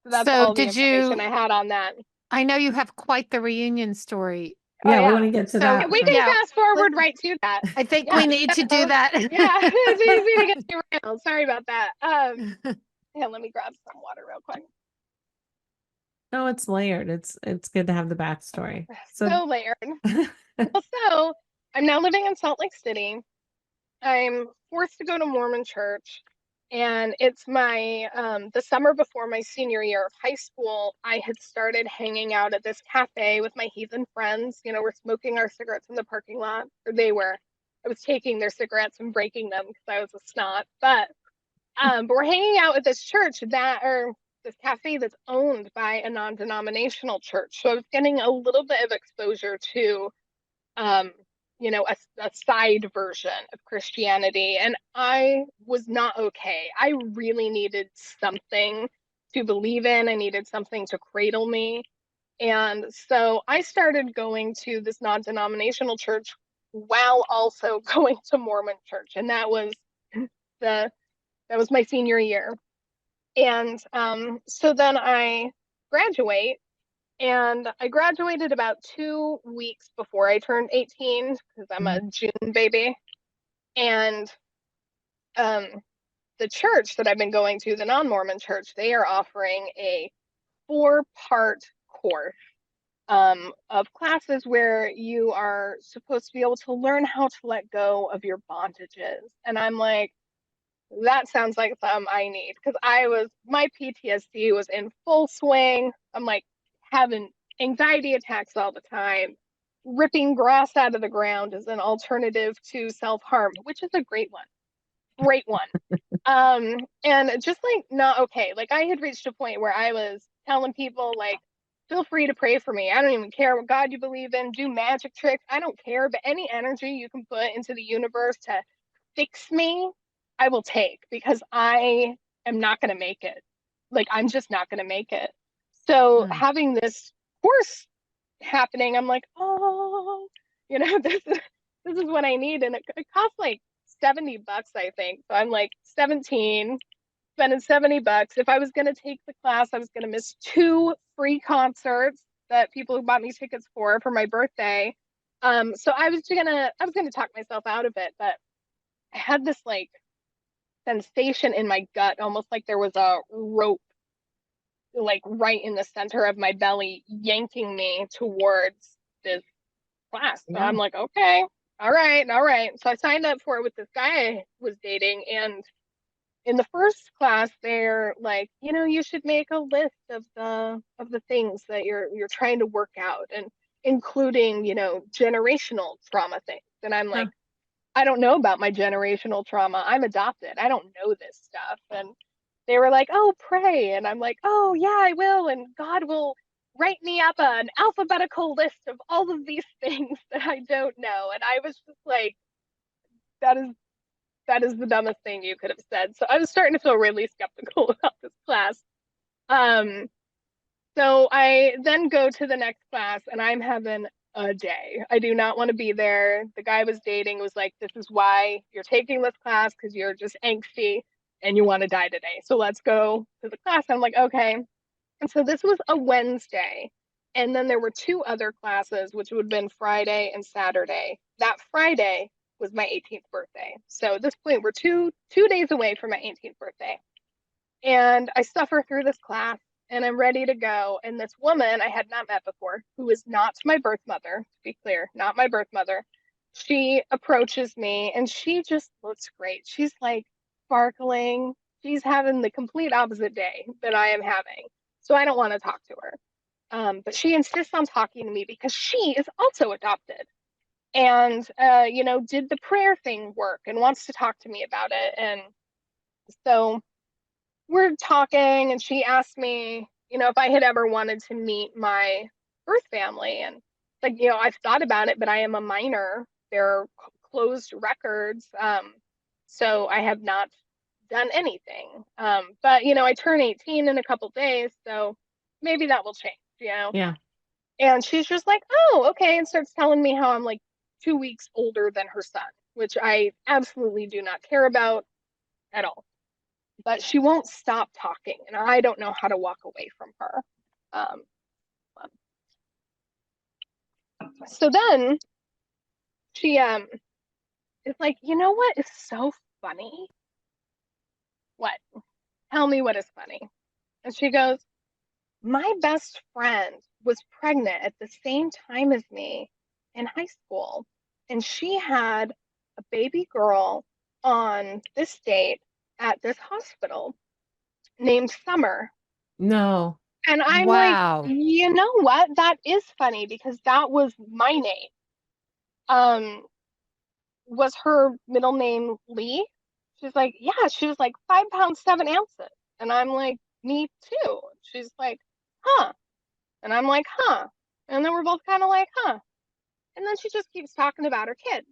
so that's So all the information I had on that. I know you have quite the reunion story. Oh Yeah, we yeah, want to get to So that we can for yeah, fast let- forward right to that. I think Yeah, we need to do so, that. yeah, it's easy to get derailed. Sorry about that. Yeah, let me grab some water real quick. no, it's layered. It's good to have the backstory. So So layered. Well, so I'm now living in Salt Lake City. I'm forced to go to Mormon church, and it's my the summer before my senior year of high school. I had started hanging out at this cafe with my heathen friends. You know, we're smoking our cigarettes in the parking lot, or they were. I was taking their cigarettes and breaking them because I was a snot. But we're hanging out at this church or this cafe that's owned by a non-denominational church. So I was getting a little bit of exposure to um, you know, a side version of Christianity. And I was not okay. I really needed something to believe in. I needed something to cradle me. And so I started going to this non-denominational church while also going to Mormon church. And that was my senior year. And so then I graduate, and I graduated about 2 weeks before I turned 18 because I'm a June baby. And um, the church that I've been going to, the non-Mormon church, they are offering a 4-part course of classes where you are supposed to be able to learn how to let go of your bondages. And I'm like, that sounds like something I need, because my PTSD was in full swing. I'm like having anxiety attacks all the time. Ripping grass out of the ground is an alternative to self-harm, which is a great one. Great one. And just like not okay. Like I had reached a point where I was telling people like, feel free to pray for me. I don't even care what God you believe in. Do magic tricks. I don't care. But any energy you can put into the universe to fix me, I will take, because I am not going to make it. Like I'm just not going to make it. So having this course happening, I'm like, oh, this is what I need, and it costs like $70, I think. So I'm like 17, spending $70. If I was going to take the class, I was going to miss 2 free concerts that people who bought me tickets for my birthday. So I was gonna talk myself out of it, but I had this like sensation in my gut, almost like there was a rope like right in the center of my belly yanking me towards this class. So I'm like, okay, all right. So I signed up for it with this guy I was dating, and in the first class they're like, you should make a list of the things that you're trying to work out, and including, generational trauma things. And I'm like, I don't know about my generational trauma. I'm adopted. I don't know this stuff. And they were like, oh, pray. And I'm like, oh, yeah, I will. And God will write me up an alphabetical list of all of these things that I don't know. And I was just like, that is the dumbest thing you could have said. So I was starting to feel really skeptical about this class. So I then go to the next class, and I'm having a day. I do not want to be there. The guy I was dating was like, this is why you're taking this class, because you're just angsty and you want to die today. So let's go to the class. I'm like, okay. And so this was a Wednesday. And then there were 2 other classes, which would have been Friday and Saturday. That Friday was my 18th birthday. So at this point, we're two days away from my 18th birthday. And I suffer through this class, and I'm ready to go. And this woman I had not met before, who is not my birth mother, to be clear, not my birth mother, she approaches me, and she just looks great. She's like sparkling. She's having the complete opposite day that I am having. So I don't want to talk to her. But she insists on talking to me because she is also adopted, and did the prayer thing work and wants to talk to me about it. And so we're talking, and she asked me, if I had ever wanted to meet my birth family. And like, I've thought about it, but I am a minor. There are closed records. So I have not done anything. But I turn 18 in a couple days, so maybe that will change, Yeah. And she's just like, oh, okay, and starts telling me how I'm like 2 weeks older than her son, which I absolutely do not care about at all. But she won't stop talking, and I don't know how to walk away from her. So then she is like, you know what is so funny? What? Tell me what is funny. And she goes, my best friend was pregnant at the same time as me in high school, and she had a baby girl on this date at this hospital named Summer. No. And I'm like, Wow. you know what? That is funny, because that was my name. Was her middle name Lee? She's like, yeah. She was like 5 pounds 7 ounces. And I'm like, me too. She's like, huh. And I'm like, huh. And then we're both kind of like, huh. And then she just keeps talking about her kid.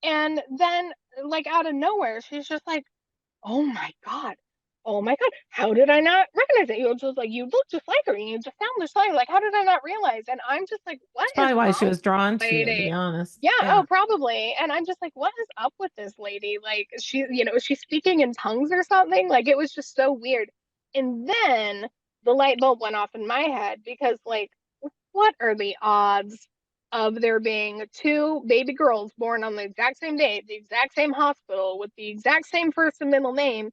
And then, like, out of nowhere, she's just like, oh my God, oh my God, how did I not recognize it? You're just like, you look just like her. And you just sound just like, how did I not realize? And I'm just like, what That's is probably why she wrong was drawn with this to you, to be lady? honest. Yeah, Yeah. oh, probably. And I'm just like, what is up with this lady? Like, she, is she speaking in tongues or something? Like, it was just so weird. And then the light bulb went off in my head because, like, what are the odds of there being two baby girls born on the exact same day, the exact same hospital, with the exact same first and middle name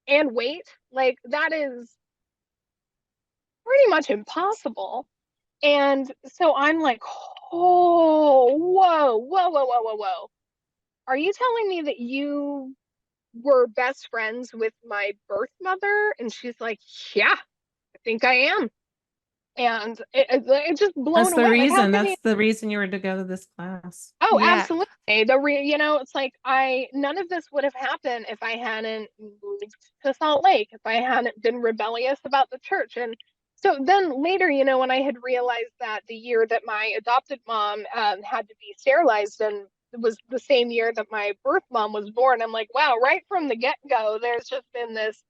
and weight? Like, that is pretty much impossible. And so I'm like, oh, whoa, whoa, whoa, whoa, whoa, whoa. Are you telling me that you were best friends with my birth mother? And she's like, yeah, I think I am. And it just blown away. Like, how can you? That's the reason you were to go to this class. Oh, Yeah. absolutely. It's like none of this would have happened if I hadn't moved to Salt Lake, if I hadn't been rebellious about the church. And so then later, when I had realized that the year that my adopted mom had to be sterilized, and it was the same year that my birth mom was born, I'm like, wow, right from the get-go, there's just been this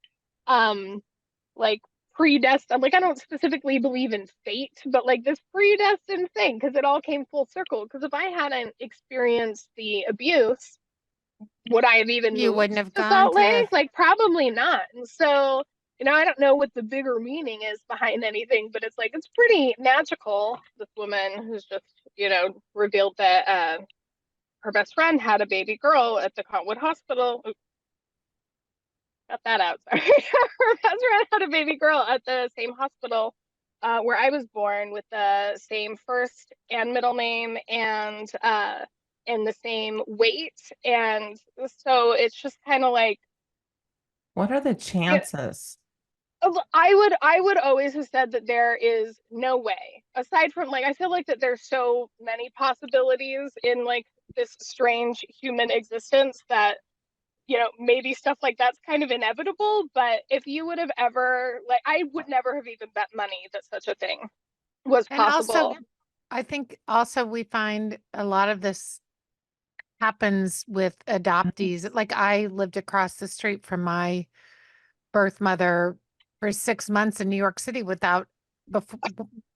like predestined, like I don't specifically believe in fate, but like this predestined thing, because it all came full circle. Because if I hadn't experienced the abuse, would I have even You moved wouldn't have to gone Salt to the, Lake? Like, probably not. And so, I don't know what the bigger meaning is behind anything, but it's like it's pretty magical. This woman who's just, revealed that her best friend had a baby girl at the Cottonwood Hospital. Oops, cut that out. Sorry. Her best friend had a baby girl at the same hospital where I was born, with the same first and middle name, and the same weight. And so it's just kind of like, What are the yeah, chances? I would always have said that there is no way, aside from, like, I feel like that there's so many possibilities in, like, this strange human existence that maybe stuff like that's kind of inevitable. But if you would have ever, like, I would never have even bet money that such a thing was and also, possible. I think also we find a lot of this happens with adoptees. Like I lived across the street from my birth mother for 6 months in New York City without before,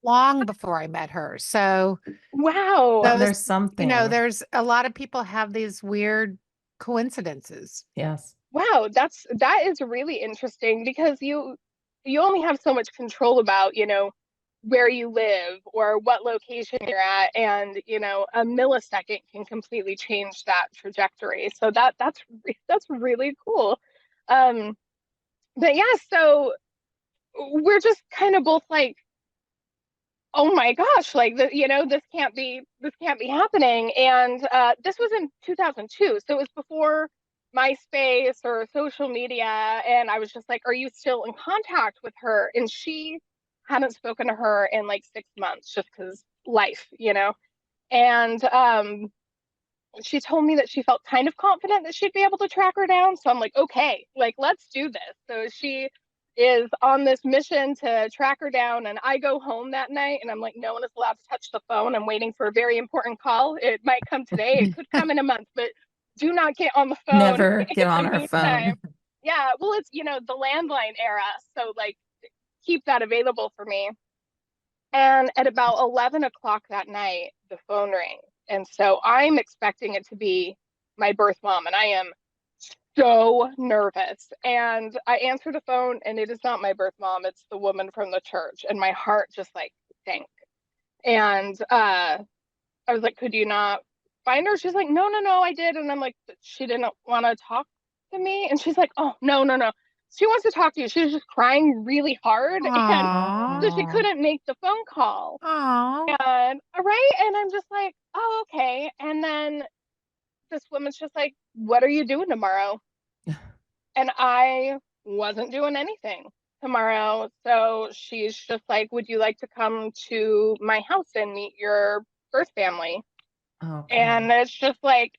long before I met her. So Wow. And those, there's something. there's a lot of people have these weird coincidences. Yes. Wow, that is really interesting, because you only have so much control about, where you live or what location you're at, and a millisecond can completely change that trajectory. So that's really cool. Um, but yeah, so we're just kind of both like, oh my gosh, like, this can't be happening. And this was in 2002, so it was before MySpace or social media. And I was just like, are you still in contact with her? And she hadn't spoken to her in like 6 months, just because life. And she told me that she felt kind of confident that she'd be able to track her down. So I'm like, okay, like, let's do this. So she is on this mission to track her down. And I go home that night and I'm like, no one is allowed to touch the phone. I'm waiting for a very important call. It might come today, it could come in a month, but do not get on the phone Never in get the on our meantime. phone. Yeah, well, it's, the landline era. So, like, keep that available for me. And at about 11 o'clock that night, the phone rings. And so I'm expecting it to be my birth mom, and I am so nervous. And I answer the phone, and it is not my birth mom, it's the woman from the church. And my heart just like sank. And I was like, could you not find her? She's like, no, no, no, I did. And I'm like, she didn't want to talk to me. And she's like, oh, no, no, no. She wants to talk to you. She was just crying really hard. And so she Aww. couldn't make the phone call. Aww. And right. And I'm just like, oh, okay. And then this woman's just like, what are you doing tomorrow? And I wasn't doing anything tomorrow. So she's just like, would you like to come to my house and meet your birth family? Okay. And it's just like,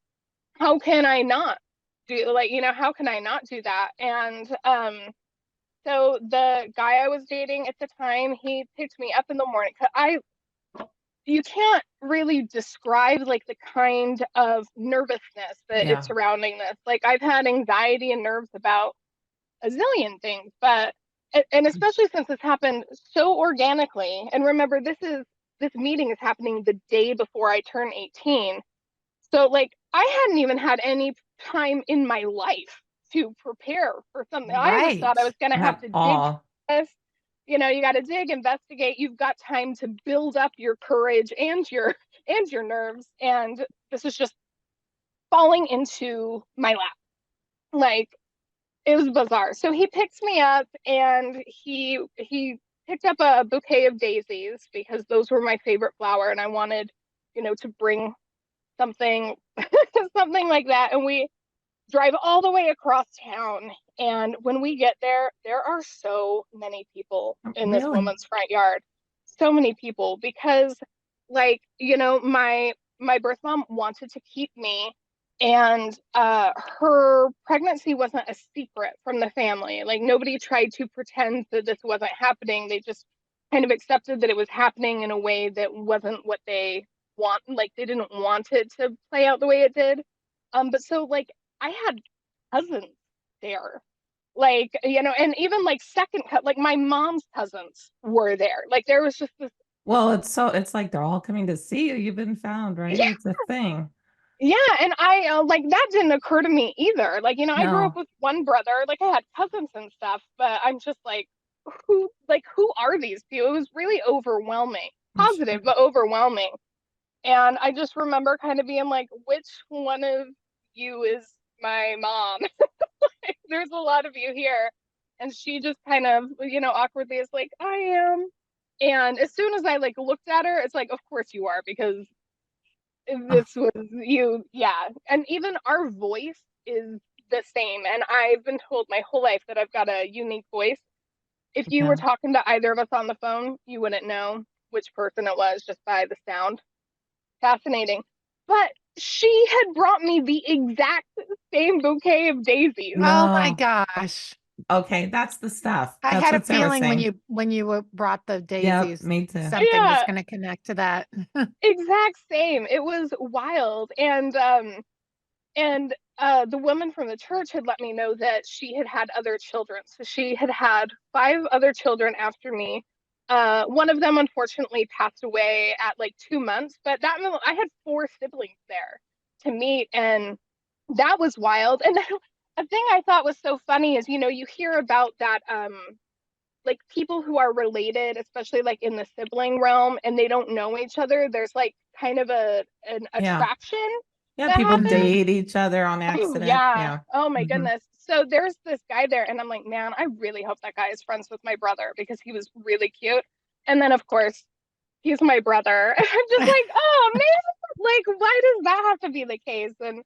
how can I not do, like, how can I not do that? And so the guy I was dating at the time, he picked me up in the morning. You can't really describe, like, the kind of nervousness that Yeah. is surrounding this. Like, I've had anxiety and nerves about a zillion things, but and especially since this happened so organically. And remember, this meeting is happening the day before I turn 18. So like I hadn't even had any time in my life to prepare for something. I just thought Right. I was going to have At to dig all. this. You know, you got to dig, investigate. You've got time to build up your courage and your nerves. And this is just falling into my lap. Like it was bizarre. So he picks me up and he picked up a bouquet of daisies because those were my favorite flower, and I wanted, you know, to bring something something like that. And we drive all the way across town. And when we get there, there are so many people in this Really? woman's front yard. So many people because like, you know, my birth mom wanted to keep me, and her pregnancy wasn't a secret from the family. Like nobody tried to pretend that this wasn't happening. They just kind of accepted that it was happening in a way that wasn't what they want. Like they didn't want it to play out the way it did. But so like I had cousins there, like, you know, and even like like my mom's cousins were there. Like there was just this, Well, it's like they're all coming to see you. You've been found, right? yeah, It's a thing. yeah. And I like that didn't occur to me either. Like, you know, I grew up No. with one brother, like I had cousins and stuff, but I'm just like, who are these people? It was really overwhelming, I'm sure. positive, but overwhelming. And I just remember kind of being like, which one of you is my mom? There's a lot of you here. And she just kind of, you know, awkwardly is like, I am. And as soon as I like looked at her, it's like, of course you are, because Oh, this was you. Yeah. And even our voice is the same. And I've been told my whole life that I've got a unique voice. If you were yeah. talking to either of us on the phone, you wouldn't know which person it was just by the sound. Fascinating. But she had brought me the exact same bouquet of daisies. Oh my No. gosh. Okay, that's the stuff. I That's had a what Sarah's feeling saying. when you brought the Yep, daisies, me too. something was Yeah, going to connect to that. exact same. It was wild. And the woman from the church had let me know that she had had other children. So she had had 5 other children after me. One of them unfortunately passed away at like 2 months, but that meant I had 4 siblings there to meet, and that was wild. And a thing I thought was so funny is, you know, you hear about that like people who are related, especially like in the sibling realm, and they don't know each other. There's like kind of an Yeah. attraction Yeah, that people happens. Mhm. date each other on Oh, accident. yeah. Yeah. Oh my Hmm. goodness. So there's this guy there, and I'm like, man, I really hope that guy is friends with my brother because he was really cute. And then, of course, he's my brother. And I'm just like, oh man, like, why does that have to be the case? And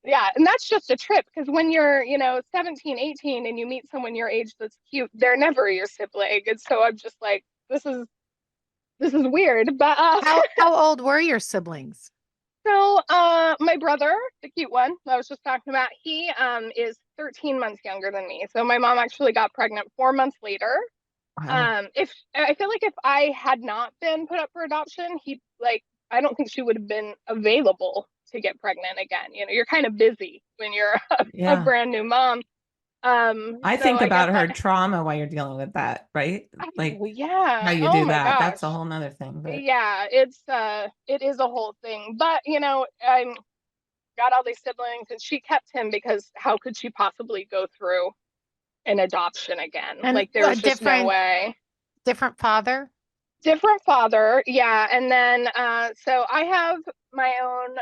yeah, and that's just a trip because when you're, you know, 17, 18 and you meet someone your age that's cute, they're never your sibling. And so I'm just like, this is weird. But How old were your siblings? so my brother, the cute one that I was just talking about, he is 13 months younger than me. So my mom actually got pregnant 4 months later. Wow. If I feel like if I had not been put up for adoption, he like I don't think she would have been available to get pregnant again. You know, you're kind of busy when you're a Yeah. brand new mom. I So think I guess about that, her trauma while you're dealing with that, right? Like oh, yeah. how you Oh do my that. That's a gosh. whole nother thing. But Yeah, it is a whole thing. But you know, I'm got all these siblings, and she kept him because how could she possibly go through an adoption again? And Like there a was just no way. different father? Different father, yeah. And then so I have my own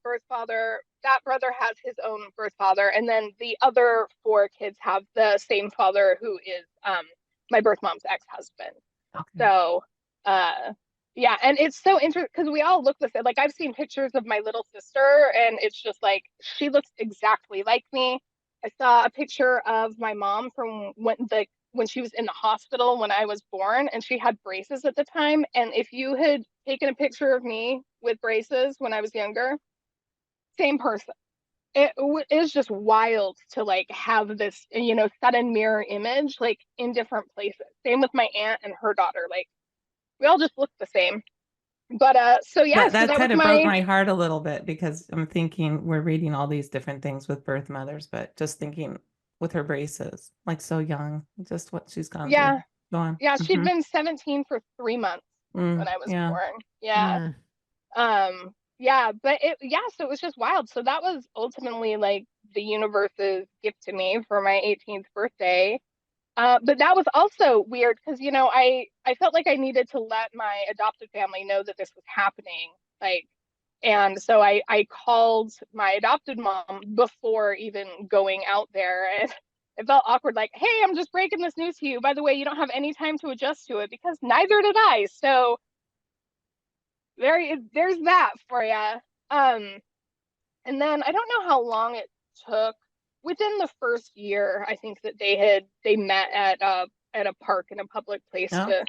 birth father. That brother has his own birth father, and then the other 4 kids have the same father, who is my birth mom's ex-husband. okay. So yeah, and it's so interesting because we all look the same. Like I've seen pictures of my little sister, and it's just like she looks exactly like me. I saw a picture of my mom from when she was in the hospital when I was born, and she had braces at the time. And if you had taken a picture of me with braces when I was younger, same person. It is just wild to like have this, you know, sudden mirror image like in different places. Same with my aunt and her daughter. Like we all just look the same. But so yeah, so That that was kind of broke my my heart a little bit because I'm thinking we're reading all these different things with birth mothers, but just thinking with her braces, like so young, just what she's gone through. Yeah. Go on. Yeah, she'd Mhm. been 17 for 3 months when I was Yeah. born. Yeah. Yeah, but so it was just wild. So that was ultimately like the universe's gift to me for my 18th birthday. But that was also weird because, I felt like I needed to let my adopted family know that this was happening. Like, and so I called my adopted mom before even going out there. And it felt awkward, like, hey, I'm just breaking this news to you. By the way, you don't have any time to adjust to it because neither did I. So there's that for you. And then I don't know how long it took. Within the first year, I think that they met at a park in a public place Oh, to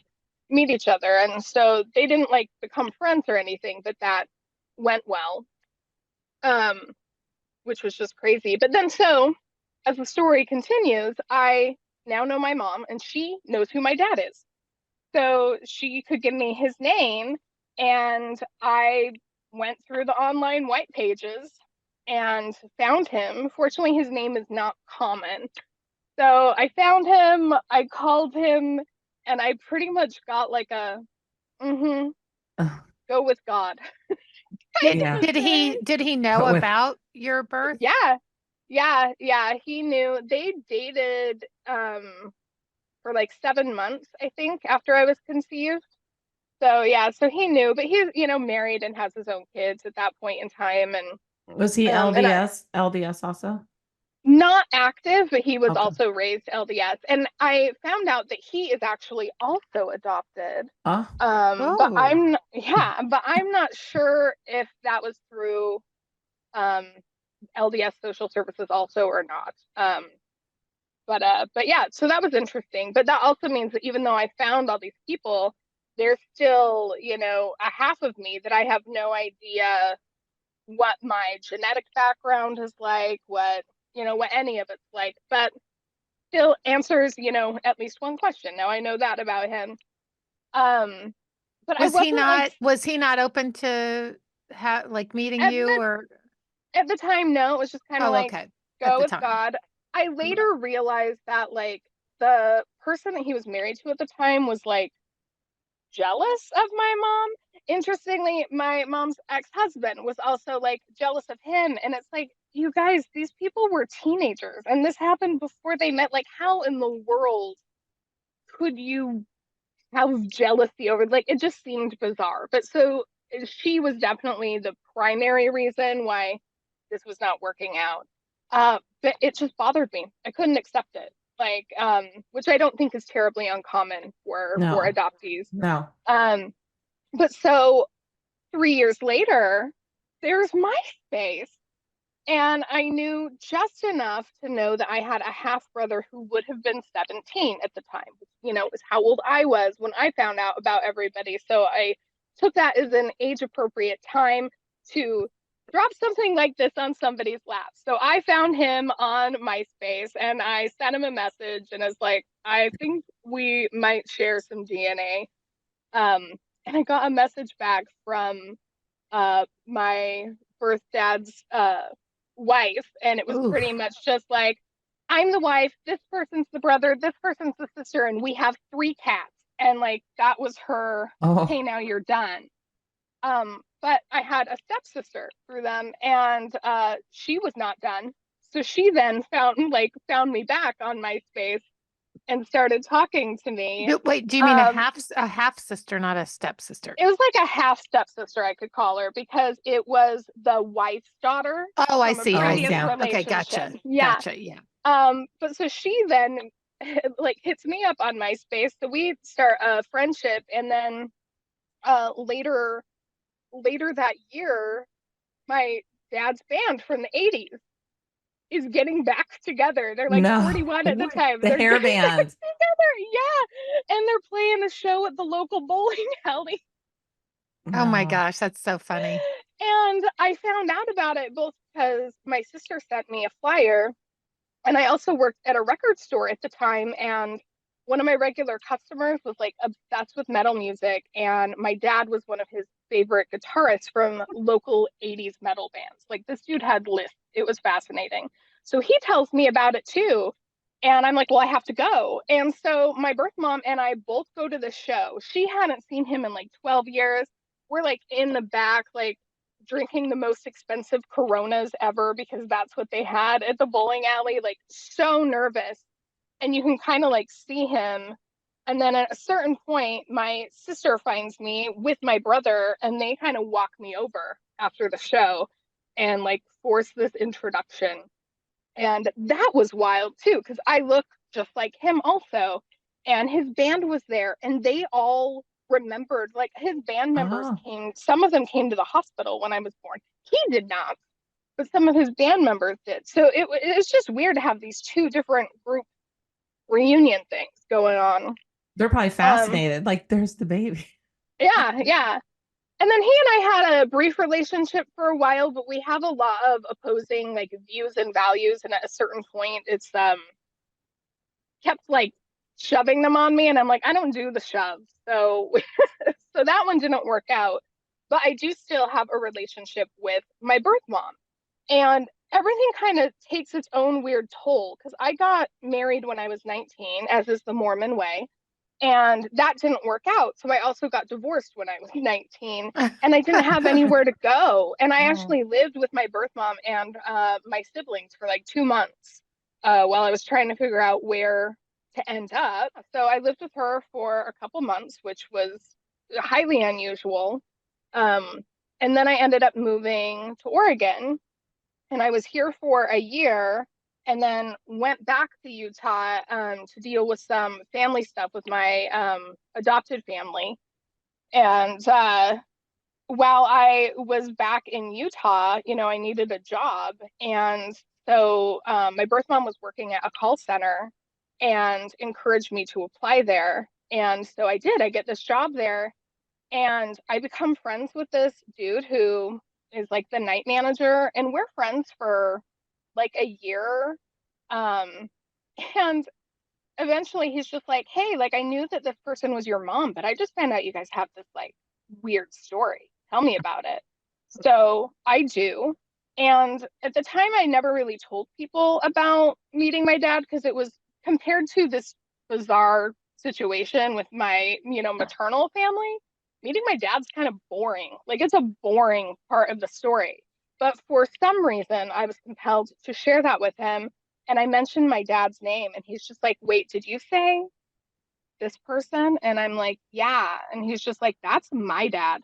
meet each other. And so they didn't like become friends or anything, but that went well. Um, which was just crazy. But then so as the story continues, I now know my mom and she knows who my dad is. So she could give me his name, and I went through the online white pages and found him. Fortunately, his name is not common. So I found him, I called him, and I pretty much got like a oh, go with God kind Did yeah. of did a thing. he did he know With about your birth? Yeah. Yeah, he knew. They dated for like 7 months, I think, after I was conceived. So yeah, so he knew, but he's, married and has his own kids at that point in time. was he And I LDS? LDS also? not active, but he was Okay. also raised LDS. And I found out that he is actually also adopted. Oh, But Oh, but I'm not sure if that was through um LDS social services also or not. But yeah, so that was interesting. But that also means that even though I found all these people, there's still, a half of me that I have no idea what my genetic background is like, what any of it's like, but still answers, at least one question. Now I know that about him. Um, but I wasn't like was he not open to like meeting at you the or at the time, no, it was just kind of oh, like okay. At go the with time. God. I Yeah. later realized that like the person that he was married to at the time was like jealous of my mom. Interestingly, my mom's ex-husband was also like jealous of him. And it's like, you guys, these people were teenagers and this happened before they met. Like, how in the world could you have jealousy over, like, it just seemed bizarre. But so she was definitely the primary reason why this was not working out. But it just bothered me. I couldn't accept it. Like, which I don't think is terribly uncommon for no, adoptees. no. Um, but so 3 years later, there's MySpace. And I knew just enough to know that I had a half brother who would have been 17 at the time. It was how old I was when I found out about everybody. So I took that as an age appropriate time to drop something like this on somebody's lap. So I found him on MySpace and I sent him a message and I was like, I think we might share some DNA. Um, and I got a message back from my birth dad's wife, and it was pretty Oof. much just like, I'm the wife, this person's the brother, this person's the sister, and we have 3 cats. And like that was her, Oh, hey, now you're done. But I had a stepsister through them, and she was not done. So she then found me back on MySpace and started talking to me. Wait, do you mean Um, a half sister, not a stepsister? it was like a half stepsister, I could call her, because it was the wife's daughter Oh, I from a see. I oh, previous see. yeah. Okay, relationship. gotcha. Yeah. Gotcha. Yeah. But so she then like hits me up on MySpace. So we start a friendship, and then later that year, my dad's band from the 80s is getting back together. They're like No. 41 at the time. The They're hair getting back band. together. Yeah. And they're playing a show at the local bowling alley. Oh my No. gosh, that's so funny. And I found out about it both because my sister sent me a flyer, and I also worked at a record store at the time. And one of my regular customers was like obsessed with metal music. And my dad was one of his favorite guitarists from local 80s metal bands. Like this dude had lists. It was fascinating. So he tells me about it too. And I'm like, well, I have to go. And so my birth mom and I both go to the show. She hadn't seen him in like 12 years. We're like in the back, like drinking the most expensive Coronas ever because that's what they had at the bowling alley, like so nervous. And you can kind of like see him. And then at a certain point, my sister finds me with my brother, and they kind of walk me over after the show and like force this introduction. And that was wild too, because I look just like him also. And his band was there, and they all remembered, like his band members Oh, came, some of them came to the hospital when I was born. He did not, but some of his band members did. So it's just weird to have these two different group reunion things going on. they're probably Um, fascinated. Like, there's the baby. yeah, yeah. And then he and I had a brief relationship for a while, but we have a lot of opposing like views and values. And at a certain point, it's kept like shoving them on me, and I'm like, I don't do the shoves. So so that one didn't work out. But I do still have a relationship with my birth mom. And everything kind of takes its own weird toll because I got married when I was 19, as is the Mormon way. And that didn't work out. So I also got divorced when I was 19, and I didn't have anywhere to go. And I Oh, actually lived with my birth mom and my siblings for like 2 months while I was trying to figure out where to end up. So I lived with her for a couple months, which was highly unusual. Um, and then I ended up moving to Oregon, and I was here for a year and then went back to Utah to deal with some family stuff with my adopted family. And while I was back in Utah, you know, I needed a job. And so my birth mom was working at a call center and encouraged me to apply there. And so I did. I get this job there, and I become friends with this dude who is like the night manager, and we're friends for like a year. Um, and eventually he's just like, hey, like I knew that this person was your mom, but I just found out you guys have this like weird story. Tell me about it. So I do. And at the time, I never really told people about meeting my dad because it was compared to this bizarre situation with my, you know, maternal family. Meeting my dad's kind of boring. Like it's a boring part of the story. But for some reason, I was compelled to share that with him. And I mentioned my dad's name, and he's just like, wait, did you say this person? And I'm like, yeah. And he's just like, that's my dad.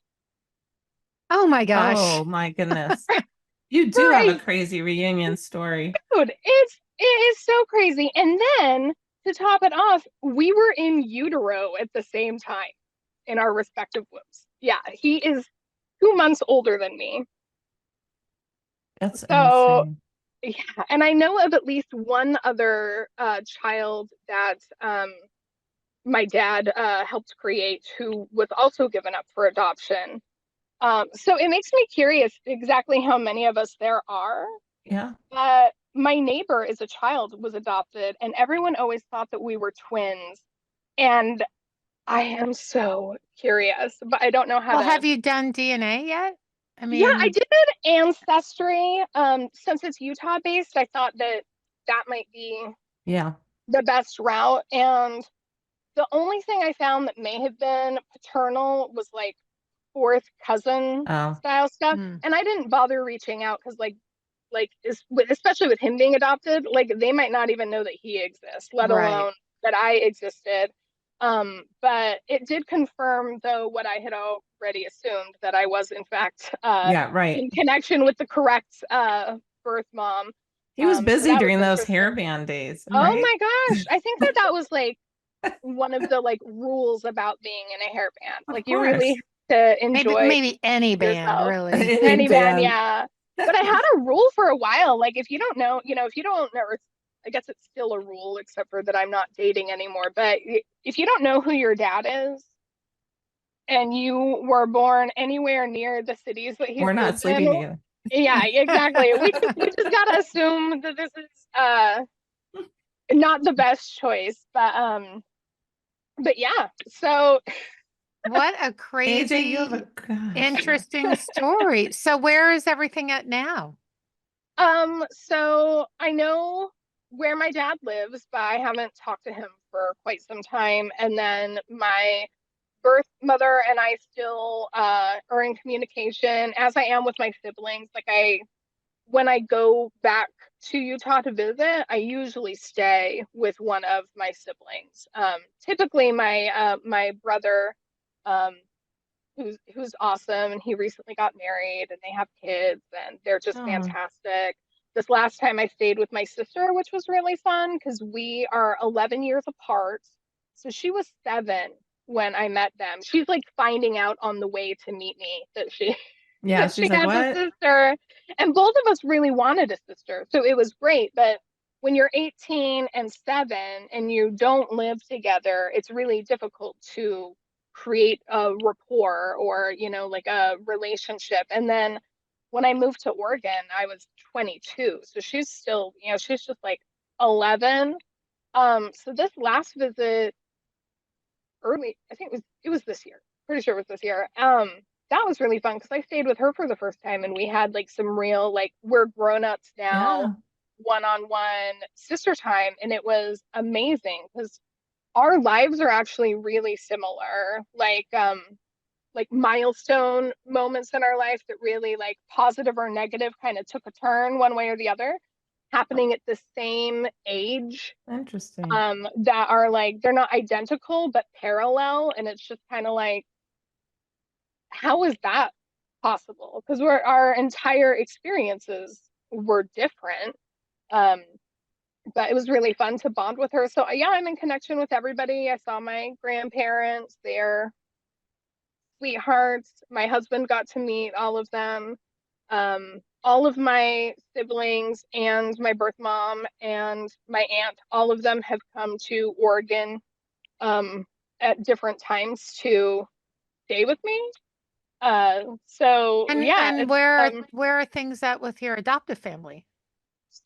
Oh my gosh. oh my goodness. You For do have a a crazy reunion story. dude, it is so crazy. And then to top it off, we were in utero at the same time in our respective wombs. Yeah, he is 2 months older than me. That's So insane. yeah, and I know of at least one other child that my dad helped create who was also given up for adoption. So it makes me curious exactly how many of us there are. Yeah. My neighbor as a child was adopted, and everyone always thought that we were twins. And I am so curious, but I don't know how Well, to. have you done DNA yet? I Yeah, I mean, did Ancestry. Since it's Utah based, I thought that that might be Yeah. the best route. And the only thing I found that may have been paternal was like fourth cousin Oh, style stuff. hmm, And I didn't bother reaching out because especially with him being adopted, like they might not even know that he exists, let right. alone that I existed. But it did confirm though what I had already assumed, that I was in fact yeah, right. in connection with the correct birth mom. He was So busy that was during those interesting. hairband days, Oh right? my gosh, I think that that was like one of the like rules about being in a hairband. Of Like you really course. have to Maybe enjoy maybe any band, yourself. really. Any Any band, band. yeah. But I had a rule for a while. Like if you don't know, you know, if you don't know, I guess it's still a rule, except for that I'm not dating anymore. But if you don't know who your dad is and you were born anywhere near the cities that he's We're not lived in, sleeping together. yeah, exactly. We just gotta assume that this is not the best choice. But yeah. So What a AJ, you have crazy, a gosh. interesting story. So where is everything at now? So I know where my dad lives, but I haven't talked to him for quite some time. And then my birth mother and I still are in communication, as I am with my siblings. Like when I go back to Utah to visit, I usually stay with one of my siblings. Typically my brother, um, who's awesome, and he recently got married and they have kids and they're just Oh, fantastic. This last time I stayed with my sister, which was really fun because we are 11 years apart. So she was 7 when I met them. She's like finding out on the way to meet me that she yeah. that she She's like, has a what? sister. And both of us really wanted a sister. So it was great. But when you're 18 and 7 and you don't live together, it's really difficult to create a rapport or, like a relationship. And then when I moved to Oregon, I was 22. So she's still, she's just like 11. So this last visit, I think it was this year. Pretty sure it was this year. That was really fun because I stayed with her for the first time and we had like some real, like, we're grown-ups now, Yeah. one-on-one sister time, and it was amazing because our lives are actually really similar. Like milestone moments in our life that really, like, positive or negative, kind of took a turn one way or the other, happening at the same age, Interesting. that are like, they're not identical but parallel, and it's just kind of like, how is that possible? Because our entire experiences were different. um but it was really fun to bond with her. So yeah, I'm in connection with everybody. I saw my grandparents, they're sweethearts. My husband got to meet all of them. All of my siblings and my birth mom and my aunt, all of them have come to Oregon, um, at different times to stay with me. So yeah, And it's where are things at with your adoptive family?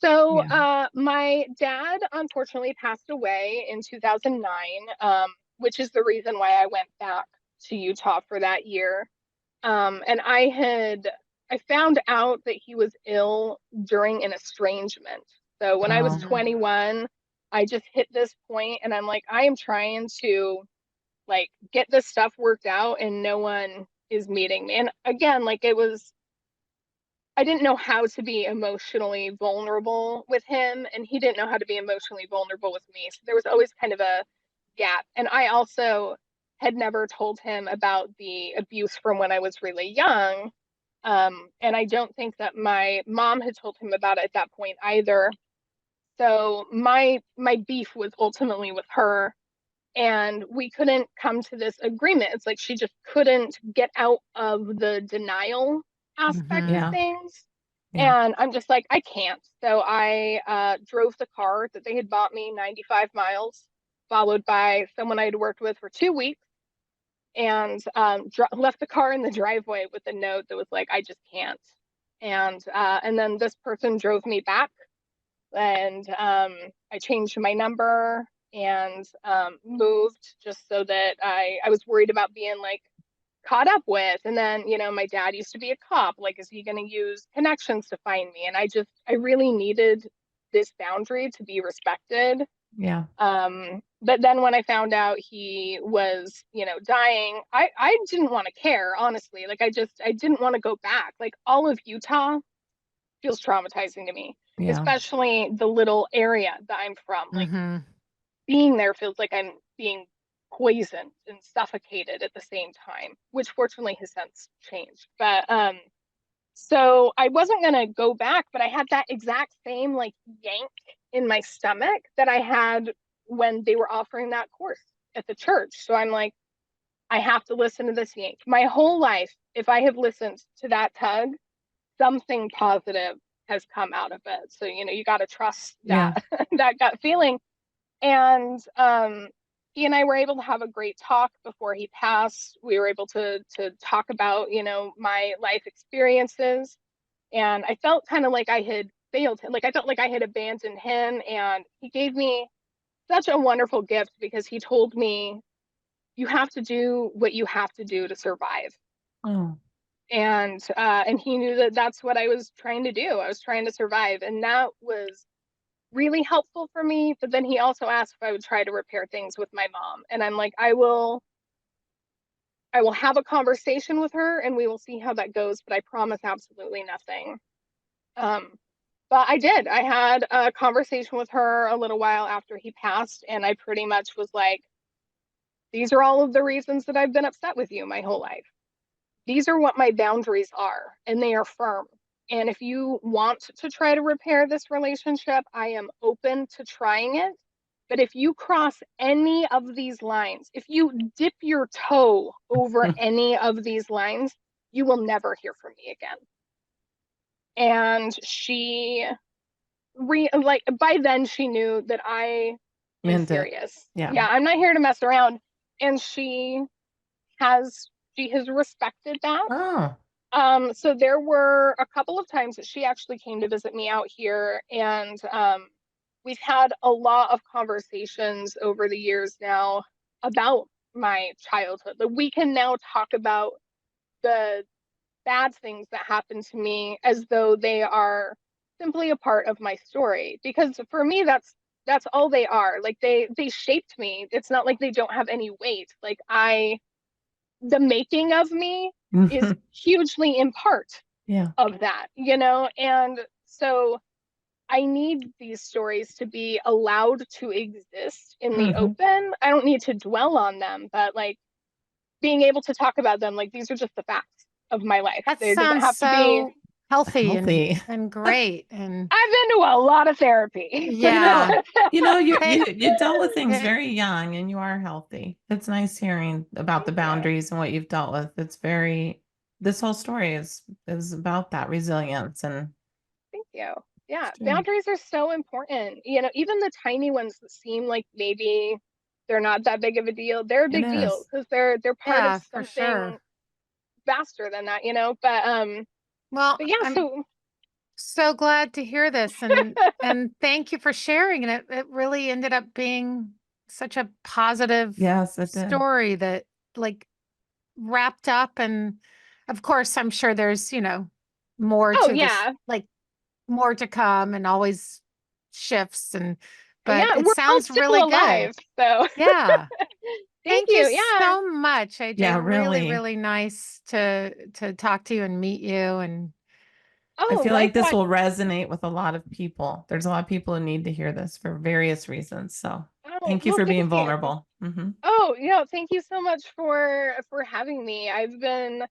so Yeah. my dad unfortunately passed away in 2009, which is the reason why I went back to Utah for that year. And I found out that he was ill during an estrangement. So when I was Oh, 21, I just hit this point and I'm like, I am trying to, like, get this stuff worked out and no one is meeting me. And again, like, I didn't know how to be emotionally vulnerable with him, and he didn't know how to be emotionally vulnerable with me. So there was always kind of a gap. And I also had never told him about the abuse from when I was really young. And I don't think that my mom had told him about it at that point either. So my beef was ultimately with her, and we couldn't come to this agreement. It's like she just couldn't get out of the denial aspect of Mm-hmm. yeah. things. Yeah. And I'm just like, I can't. So I drove the car that they had bought me 95 miles, followed by someone I had worked with for 2 weeks, and left the car in the driveway with a note that was like, I just can't. And then this person drove me back, and I changed my number and moved just so that I was worried about being, like, caught up with. And then, my dad used to be a cop. Like, is he going to use connections to find me? And I really needed this boundary to be respected. Yeah. But then when I found out he was, dying, I didn't want to care, honestly. Like, I didn't want to go back. Like, all of Utah feels traumatizing to me, Yeah. especially the little area that I'm from. Like, Mm-hmm. being there feels like I'm being poisoned and suffocated at the same time, which fortunately has since changed. But so I wasn't gonna go back, but I had that exact same, like, yank in my stomach that I had when they were offering that course at the church. So I'm like, I have to listen to this yank. My whole life, if I have listened to that tug, something positive has come out of it. So, you got to trust Yeah. that that gut feeling. And he and I were able to have a great talk before he passed. We were able to talk about, my life experiences. And I felt kind of like I had failed him. Like, I felt like I had abandoned him. And he gave me such a wonderful gift because he told me, you have to do what you have to do to survive. Oh, And he knew that that's what I was trying to do. I was trying to survive, and that was really helpful for me. But then he also asked if I would try to repair things with my mom, and I'm like, I will have a conversation with her and we will see how that goes, but I promise absolutely nothing. But I did. I had a conversation with her a little while after he passed, and I pretty much was like, these are all of the reasons that I've been upset with you my whole life. These are what my boundaries are, and they are firm. And if you want to try to repair this relationship, I am open to trying it. But if you cross any of these lines, if you dip your toe over any of these lines, you will never hear from me again. And she like by then she knew that I was serious. Yeah, I'm not here to mess around. And she has respected that. So there were a couple of times that she actually came to visit me out here, and we've had a lot of conversations over the years now about my childhood. Like, we can now talk about the bad things that happened to me as though they are simply a part of my story, because for me that's all they are. Like, they shaped me. It's not like they don't have any weight. Like, the making of me is hugely in part of that, you know? And so I need these stories to be allowed to exist in the open. I don't need to dwell on them, but like being able to talk about them, like, these are just the facts of my life. That There doesn't sounds have to be so healthy and great. And I've been to a lot of therapy. yeah, You dealt with things very young, and you are healthy. It's nice hearing about the boundaries and what you've dealt with. This whole story is about that resilience. And thank you. Yeah, boundaries are so important. You know, even the tiny ones that seem like maybe they're not that big of a deal, they're a big deal, because they're part of something vaster than that, you know. But yeah, I'm so glad to hear this, and thank you for sharing. And it really ended up being such a positive story that like wrapped up. And of course, I'm sure there's, more to this, like more to come, and always shifts. But it sounds really alive, good. So yeah. Thank you. So much, AJ. Yeah, really, really nice to talk to you and meet you. And I feel like this will resonate with a lot of people. There's a lot of people who need to hear this for various reasons. So thank you for being vulnerable. Oh, yeah. Thank you so much for having me. I've been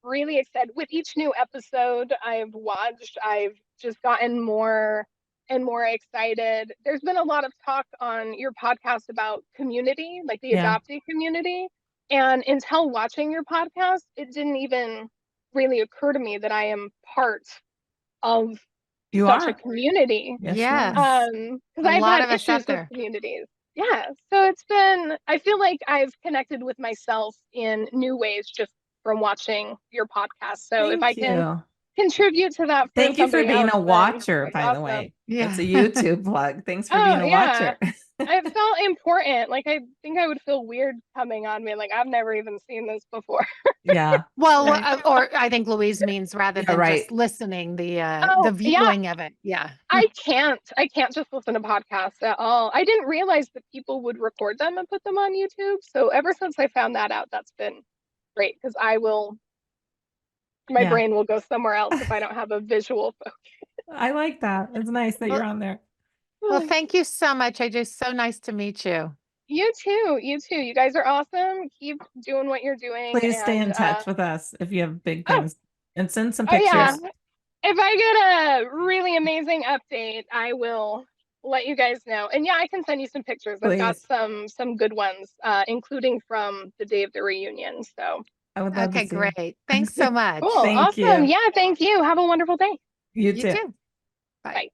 really excited with each new episode I've watched. I've just gotten more and more excited. There's been a lot of talk on your podcast about community, like the adoptee community. And until watching your podcast, it didn't even really occur to me that I am part of such a community. Yes. Because I've had issues with communities. Yeah. So I feel like I've connected with myself in new ways just from watching your podcast. So if I can contribute to that, thank you for being a watcher, by the way. It's a YouTube plug. Thanks for being a watcher. It felt important. Like, I think I would feel weird coming on me. Like, I've never even seen this before. Yeah. Well, or I think Louise means rather than just listening, the viewing of it. Yeah. I can't just listen to podcasts at all. I didn't realize that people would record them and put them on YouTube. So ever since I found that out, that's been great, because my brain will go somewhere else if I don't have a visual focus. I like that. It's nice that you're on there. Well, thank you so much, AJ. So nice to meet you. You too. You guys are awesome. Keep doing what you're doing. Please stay in touch with us if you have big things, and send some pictures. Yeah. If I get a really amazing update, I will let you guys know. And yeah, I can send you some pictures. I've got some good ones, including from the day of the reunion. So I would love to see. Great. Thanks so much. Cool. Awesome. Yeah, thank you. Have a wonderful day. You too. Bye. Bye.